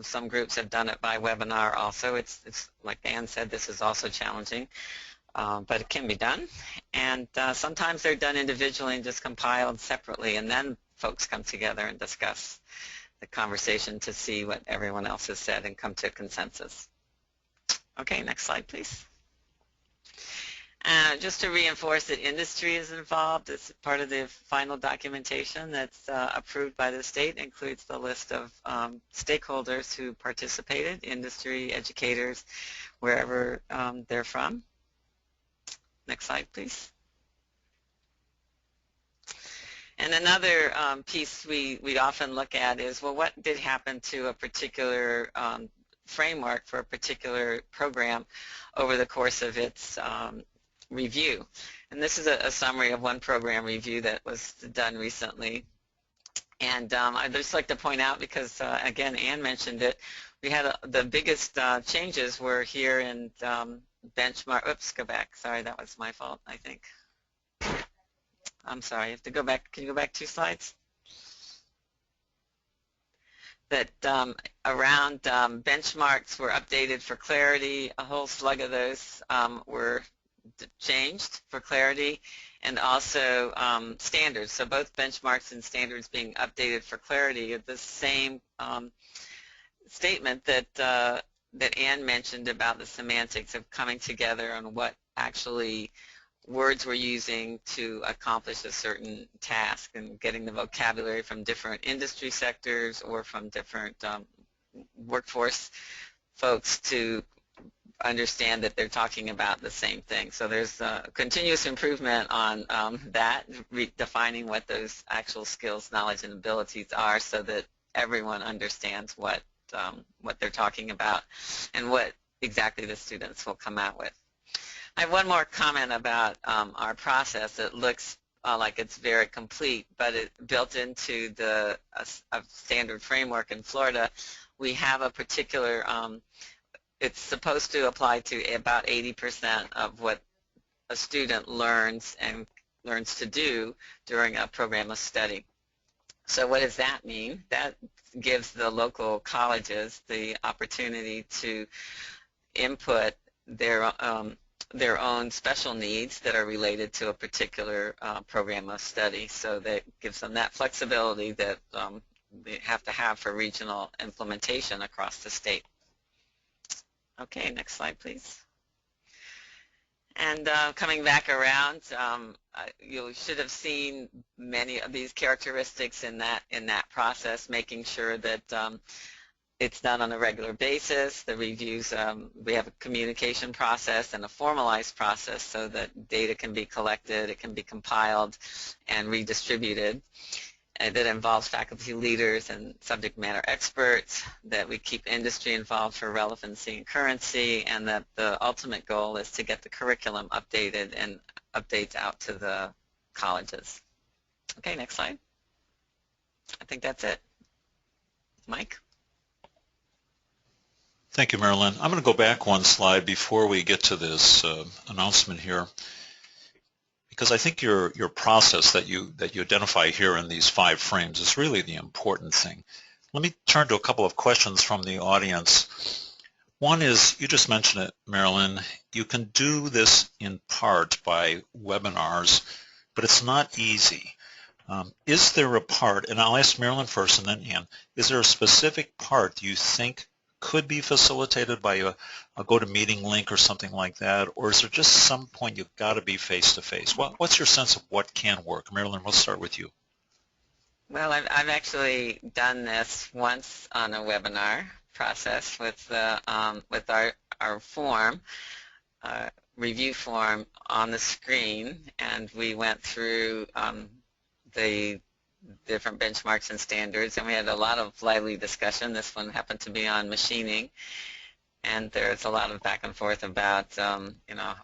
Some groups have done it by webinar also. It's like Ann said, this is also challenging. But it can be done, and sometimes they're done individually and just compiled separately, and then folks come together and discuss the conversation to see what everyone else has said and come to a consensus. Okay, next slide, please. Just to reinforce that industry is involved, it's part of the final documentation that's approved by the state, includes the list of stakeholders who participated, industry, educators, wherever they're from. Next slide, please. And another piece we often look at is, well, what did happen to a particular framework for a particular program over the course of its review. And this is a summary of one program review that was done recently. And I'd just like to point out, because again, Ann mentioned it, we had the biggest changes were here in benchmark. Oops, go back. Sorry, that was my fault, I think. I'm sorry, I have to go back. Can you go back 2 slides? That around benchmarks were updated for clarity. A whole slug of those were changed for clarity, and also standards. So both benchmarks and standards being updated for clarity are the same statement that that Ann mentioned about the semantics of coming together on what actually words we're using to accomplish a certain task, and getting the vocabulary from different industry sectors or from different workforce folks to understand that they're talking about the same thing. So there's continuous improvement on that, defining what those actual skills, knowledge, and abilities are, so that everyone understands what they're talking about and what exactly the students will come out with. I have one more comment about our process. It looks like it's very complete, but it built into the standard framework in Florida. We have a particular, it's supposed to apply to about 80% of what a student learns to do during a program of study. So what does that mean? That gives the local colleges the opportunity to input their own special needs that are related to a particular program of study. So that gives them that flexibility that they have to have for regional implementation across the state. Okay, next slide, please. And coming back around, you should have seen many of these characteristics in that process, making sure that it's done on a regular basis. The reviews, we have a communication process and a formalized process so that data can be collected, it can be compiled and redistributed. That involves faculty leaders and subject matter experts, that we keep industry involved for relevancy and currency, and that the ultimate goal is to get the curriculum updated and updates out to the colleges. Okay, next slide. I think that's it. Mike? Thank you, Marilyn. I'm going to go back one slide before we get to this announcement here, because I think your process that you identify here in these 5 frames is really the important thing. Let me turn to a couple of questions from the audience. One is, you just mentioned it, Marilyn, you can do this in part by webinars, but it's not easy. Is there a part, and I'll ask Marilyn first and then Ann, is there a specific part you think could be facilitated by a GoToMeeting link or something like that, or is there just some point you've got to be face-to-face? What's your sense of what can work? Marilyn, we'll start with you. Well, I've actually done this once on a webinar process with our form, review form on the screen, and we went through the different benchmarks and standards, and we had a lot of lively discussion. This one happened to be on machining, and there's a lot of back and forth about, you know,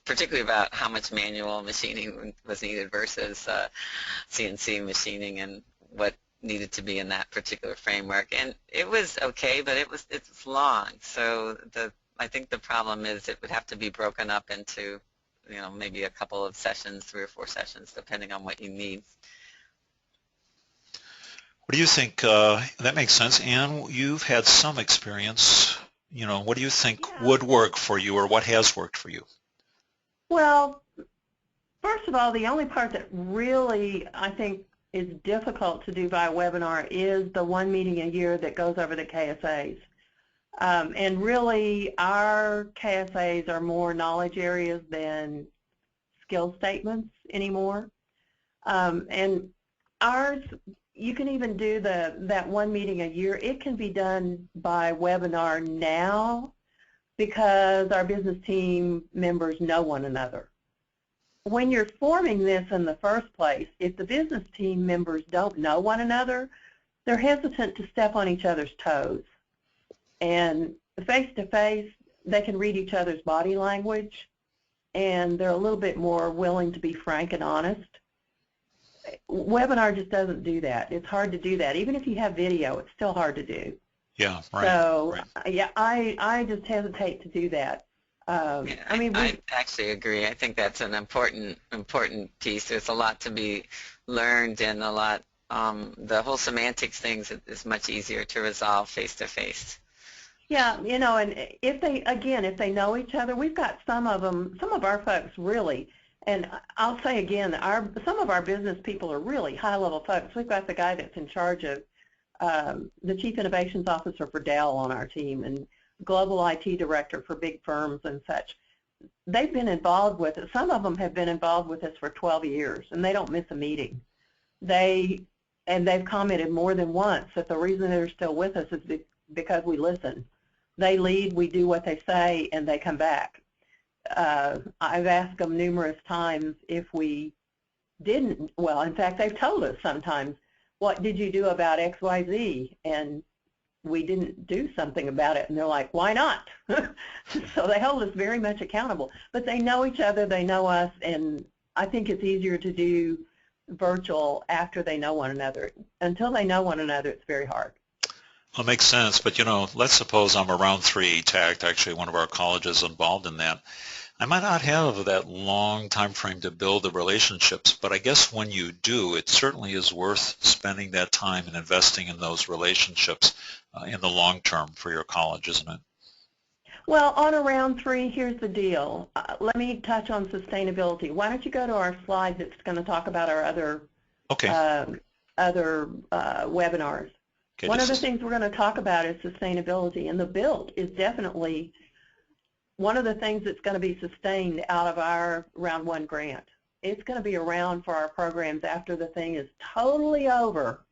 particularly about how much manual machining was needed versus CNC machining and what needed to be in that particular framework. And it was okay, but it's long. So I think the problem is it would have to be broken up into, you know, maybe a couple of sessions, 3 or 4 sessions, depending on what you need. What do you think? That makes sense. Ann, you've had some experience. You know, what do you think would work for you, or what has worked for you? Well, first of all, the only part that really I think is difficult to do by webinar is the one meeting a year that goes over the KSAs. And really, our KSAs are more knowledge areas than skill statements anymore. And ours, you can even do that one meeting a year. It can be done by webinar now because our business team members know one another. When you're forming this in the first place, if the business team members don't know one another, they're hesitant to step on each other's toes. And face-to-face, they can read each other's body language, and they're a little bit more willing to be frank and honest. Webinar just doesn't do that. It's hard to do that. Even if you have video, it's still hard to do. Yeah, right. So, right. yeah, I just hesitate to do that. I actually agree. I think that's an important piece. There's a lot to be learned, and a lot. The whole semantics things is much easier to resolve face to face. Yeah, you know, and if they know each other, we've got some of our folks really. And I'll say again, some of our business people are really high-level folks. We've got the guy that's in charge of the Chief Innovations Officer for Dell on our team, and Global IT Director for big firms and such. They've been involved with it. Some of them have been involved with us for 12 years, and they don't miss a meeting. They've commented more than once that the reason they're still with us is because we listen. They lead, we do what they say, and they come back. I've asked them numerous times if we didn't. Well, in fact, they've told us sometimes, what did you do about X, Y, Z? And we didn't do something about it. And they're like, why not? So they hold us very much accountable. But they know each other, they know us, and I think it's easier to do virtual after they know one another. Until they know one another, it's very hard. Well, it makes sense, but let's suppose I'm around 3 TACT, actually one of our colleges involved in that. I might not have that long time frame to build the relationships, but I guess when you do, it certainly is worth spending that time and investing in those relationships in the long term for your college, isn't it? Well, on around 3, here's the deal. Let me touch on sustainability. Why don't you go to our slide that's going to talk about our other webinars. Okay, one of the things we're going to talk about is sustainability, and the build is definitely one of the things that's going to be sustained out of our Round 1 grant. It's going to be around for our programs after the thing is totally over.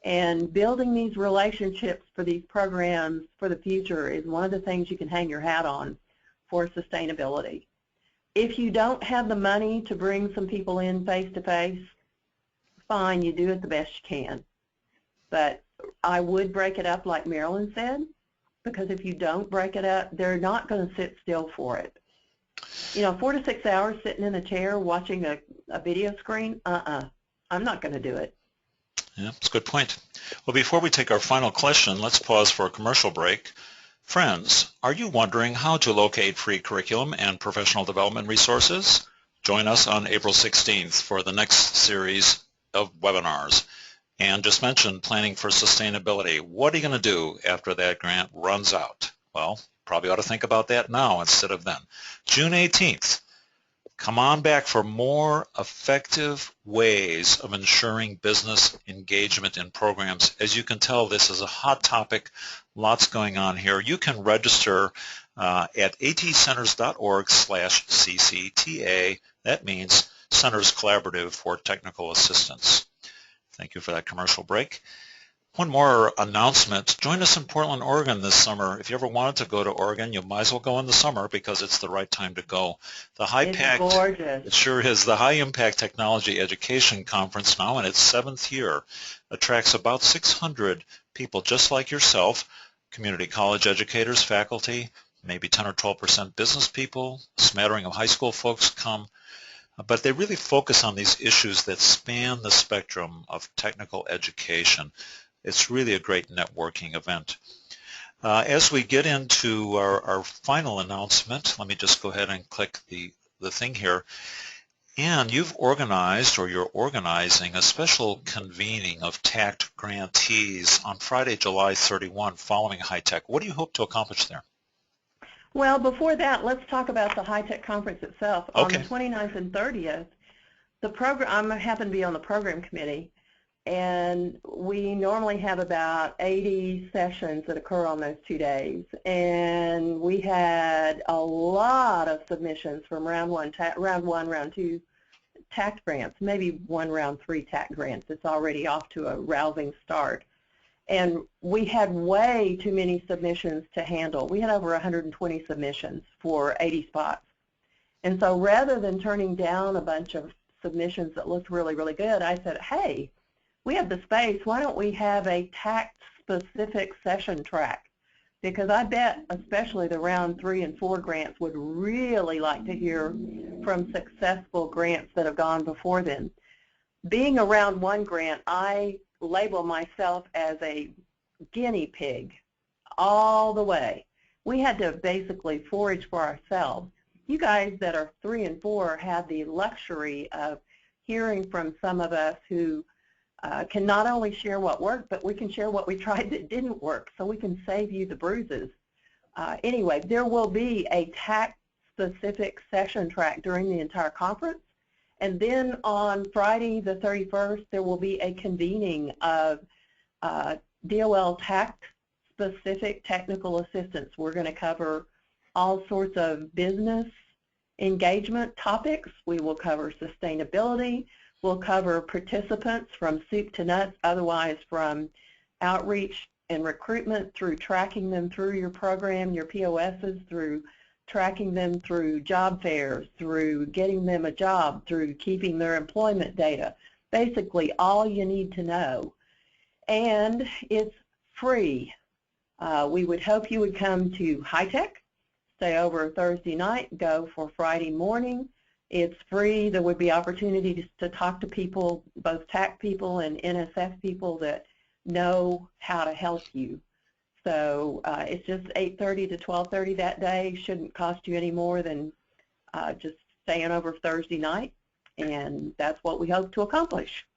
And building these relationships for these programs for the future is one of the things you can hang your hat on for sustainability. If you don't have the money to bring some people in face-to-face, fine, you do it the best you can. But I would break it up like Marilyn said, because if you don't break it up, they're not going to sit still for it. 4 to 6 hours sitting in a chair watching a video screen, I'm not going to do it. Yeah, that's a good point. Well, before we take our final question, let's pause for a commercial break. Friends, are you wondering how to locate free curriculum and professional development resources? Join us on April 16th for the next series of webinars. And just mentioned planning for sustainability. What are you going to do after that grant runs out? Well, probably ought to think about that now instead of then. June 18th, come on back for more effective ways of ensuring business engagement in programs. As you can tell, this is a hot topic, lots going on here. You can register at atecenters.org/CCTA. That means Centers Collaborative for Technical Assistance. Thank you for that commercial break. One more announcement. Join us in Portland, Oregon this summer. If you ever wanted to go to Oregon, you might as well go in the summer because it's the right time to go. It's gorgeous. It sure is. The High Impact Technology Education Conference, now in its 7th year, attracts about 600 people just like yourself, community college educators, faculty, maybe 10 or 12% business people, a smattering of high school folks come. But they really focus on these issues that span the spectrum of technical education. It's really a great networking event. As we get into our final announcement, let me just go ahead and click the thing here. And you've organized, or you're organizing, a special convening of TACT grantees on Friday, July 31, following High Tech. What do you hope to accomplish there? Well, before that, let's talk about the High Tech Conference itself. Okay. On the 29th and 30th, the program, I happen to be on the program committee. And we normally have about 80 sessions that occur on those 2 days. And we had a lot of submissions from round one, round two TACT grants, maybe round 3 TACT grants. It's already off to a rousing start. And we had way too many submissions to handle. We had over 120 submissions for 80 spots. And so rather than turning down a bunch of submissions that looked really, really good, I said, hey, we have the space. Why don't we have a TACT-specific session track? Because I bet especially the round 3 and 4 grants would really like to hear from successful grants that have gone before them. Being a round 1 grant, I label myself as a guinea pig all the way. We had to basically forage for ourselves. You guys that are 3 and 4 have the luxury of hearing from some of us who can not only share what worked, but we can share what we tried that didn't work, so we can save you the bruises. Anyway, there will be a TACT-specific session track during the entire conference. And then on Friday the 31st, there will be a convening of DOL TACT-specific technical assistance. We're going to cover all sorts of business engagement topics. We will cover sustainability. We'll cover participants from soup to nuts, otherwise from outreach and recruitment through tracking them through your program, your POSs, through tracking them through job fairs, through getting them a job, through keeping their employment data. Basically, all you need to know. And it's free. We would hope you would come to High Tech, stay over Thursday night, go for Friday morning. It's free. There would be opportunities to talk to people, both TAC people and NSF people that know how to help you. So it's just 8:30 to 12:30 that day. Shouldn't cost you any more than just staying over Thursday night, and that's what we hope to accomplish.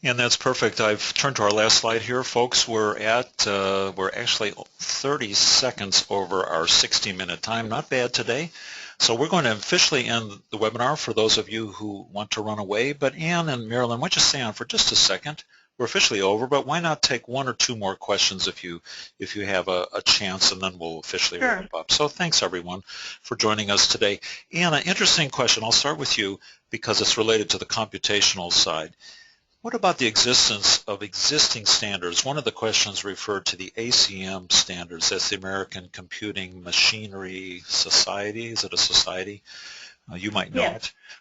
And that's perfect. I've turned to our last slide here, folks. We're actually 30 seconds over our 60-minute time. Not bad today. So we're going to officially end the webinar for those of you who want to run away. But Ann and Marilyn, why don't you stay on for just a second? We're officially over, but why not take 1 or 2 more questions if you have a chance, and then we'll officially wrap up. So thanks, everyone, for joining us today. Ann, an interesting question. I'll start with you because it's related to the computational side. What about the existence of existing standards? One of the questions referred to the ACM standards. That's the American Computing Machinery Society. Is it a society? You might know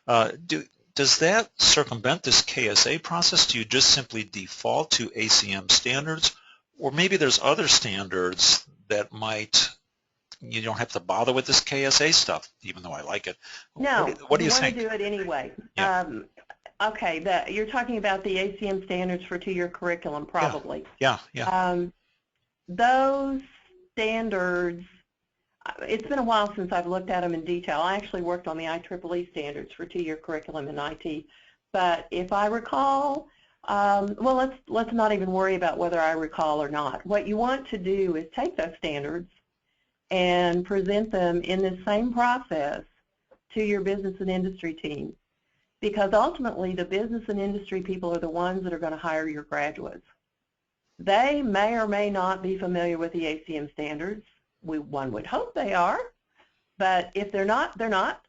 it. Does that circumvent this KSA process? Do you just simply default to ACM standards? Or maybe there's other standards that you don't have to bother with this KSA stuff, even though I like it. No, what do you think? Want to do it anyway. Yeah. Okay, you're talking about the ACM standards for 2-year curriculum, probably. Yeah. Those standards, it's been a while since I've looked at them in detail. I actually worked on the IEEE standards for 2-year curriculum in IT. But if I recall, well, let's not even worry about whether I recall or not. What you want to do is take those standards and present them in the same process to your business and industry team. Because ultimately, the business and industry people are the ones that are going to hire your graduates. They may or may not be familiar with the ACM standards. One would hope they are, but if they're not, they're not.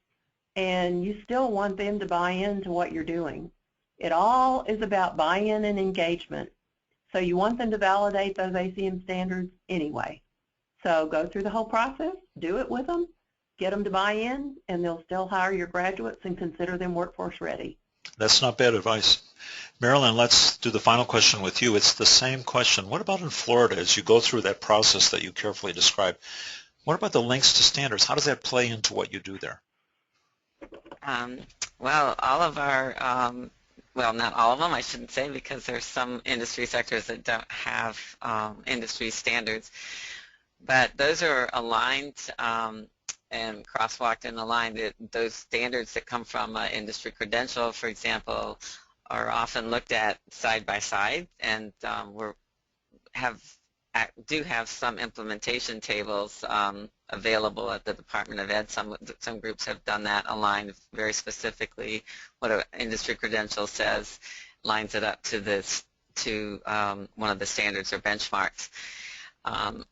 And you still want them to buy into what you're doing. It all is about buy-in and engagement. So you want them to validate those ACM standards anyway. So go through the whole process, do it with them, get them to buy in, and they'll still hire your graduates and consider them workforce ready. That's not bad advice. Marilyn, let's do the final question with you. It's the same question. What about in Florida as you go through that process that you carefully described? What about the links to standards? How does that play into what you do there? Well, all of our, well, not all of them, I shouldn't say, because there's some industry sectors that don't have industry standards. But those are aligned and crosswalked and aligned. Those standards that come from industry credential, for example, are often looked at side by side, and do have some implementation tables available at the Department of Ed. Some groups have done that, aligned very specifically what an industry credential says. lines it up to one of the standards or benchmarks.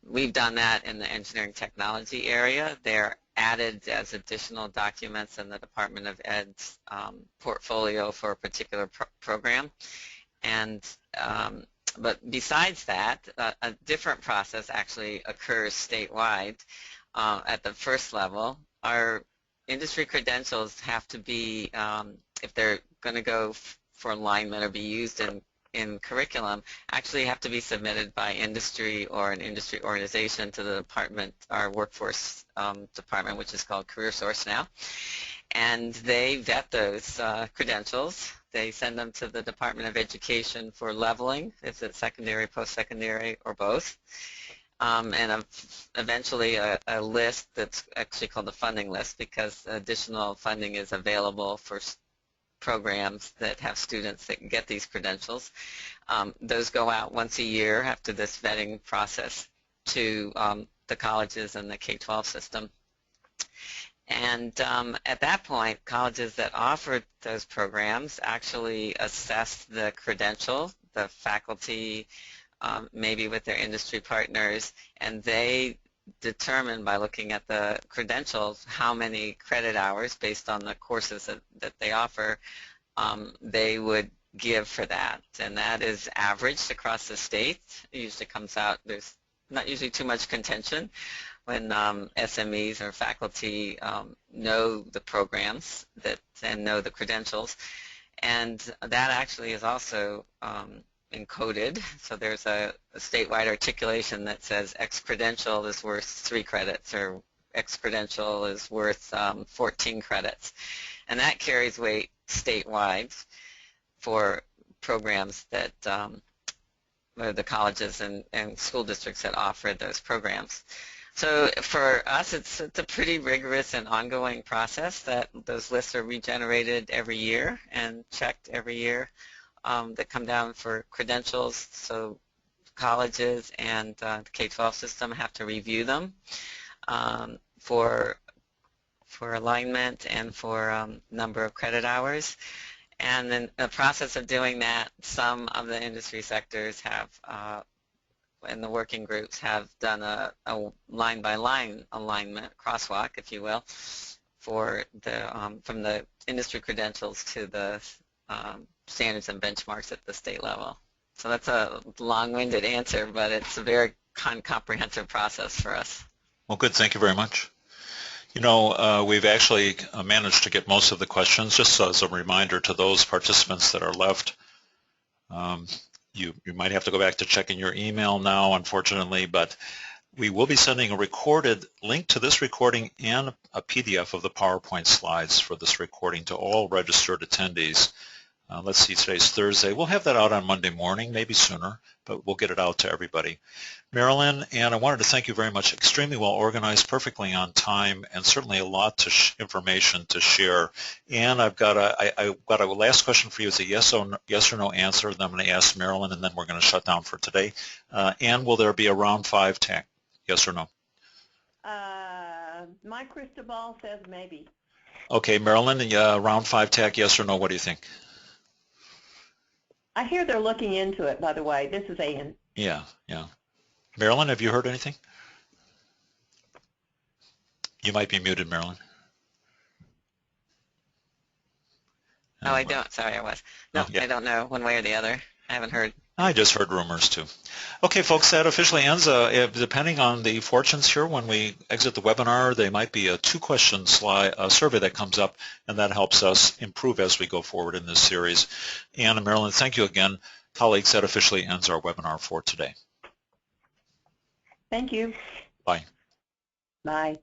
We've done that in the engineering technology area. They're added as additional documents in the Department of Ed's portfolio for a particular program. And but besides that, a different process actually occurs statewide. At the first level, our industry credentials have to be, if they're going to go for alignment or be used in curriculum, actually have to be submitted by industry or an industry organization to the department, our workforce department, which is called CareerSource now. And they vet those credentials. They send them to the Department of Education for leveling, if it's secondary, post-secondary, or both. And eventually a list that's actually called the funding list, because additional funding is available for programs that have students that can get these credentials. Those go out once a year after this vetting process to the colleges and the K-12 system. And at that point, colleges that offer those programs actually assess the credential, the faculty, maybe with their industry partners, and they determine by looking at the credentials how many credit hours based on the courses that they offer they would give for that. And that is averaged across the state. It usually comes out, there's not usually too much contention when SMEs or faculty know the programs and know the credentials. And that actually is also encoded. So there's a statewide articulation that says X credential is worth 3 credits or X credential is worth 14 credits. And that carries weight statewide for programs that the colleges and school districts that offer those programs. So for us, it's a pretty rigorous and ongoing process that those lists are regenerated every year and checked every year that come down for credentials. So colleges and the K-12 system have to review them for alignment and for number of credit hours. And in the process of doing that, some of the industry sectors have and the working groups have done a line-by-line alignment, crosswalk, if you will, for the from the industry credentials to the standards and benchmarks at the state level. So that's a long-winded answer, but it's a very comprehensive process for us. Well, good. Thank you very much. You know, we've actually managed to get most of the questions. Just as a reminder to those participants that are left, you might have to go back to checking your email now, unfortunately, but we will be sending a recorded link to this recording and a PDF of the PowerPoint slides for this recording to all registered attendees. Let's see, today's Thursday. We'll have that out on Monday morning, maybe sooner, but we'll get it out to everybody. Marilyn, and I wanted to thank you very much. Extremely well organized, perfectly on time, and certainly a lot of information to share. And I've got a last question for you. It's a yes or no answer. Then I'm going to ask Marilyn, and then we're going to shut down for today. And will there be a round 5 TAC? Yes or no? My crystal ball says maybe. Okay, Marilyn, round 5 TAC, yes or no? What do you think? I hear they're looking into it, by the way. This is Ann. Yeah. Marilyn, have you heard anything? You might be muted, Marilyn. Oh, I don't. Sorry, I was. No, I don't know one way or the other. I haven't heard. I just heard rumors, too. Okay, folks, that officially ends. Depending on the fortunes here, when we exit the webinar, there might be a 2-question survey that comes up, and that helps us improve as we go forward in this series. Ann and Marilyn, thank you again. Colleagues, that officially ends our webinar for today. Thank you. Bye. Bye.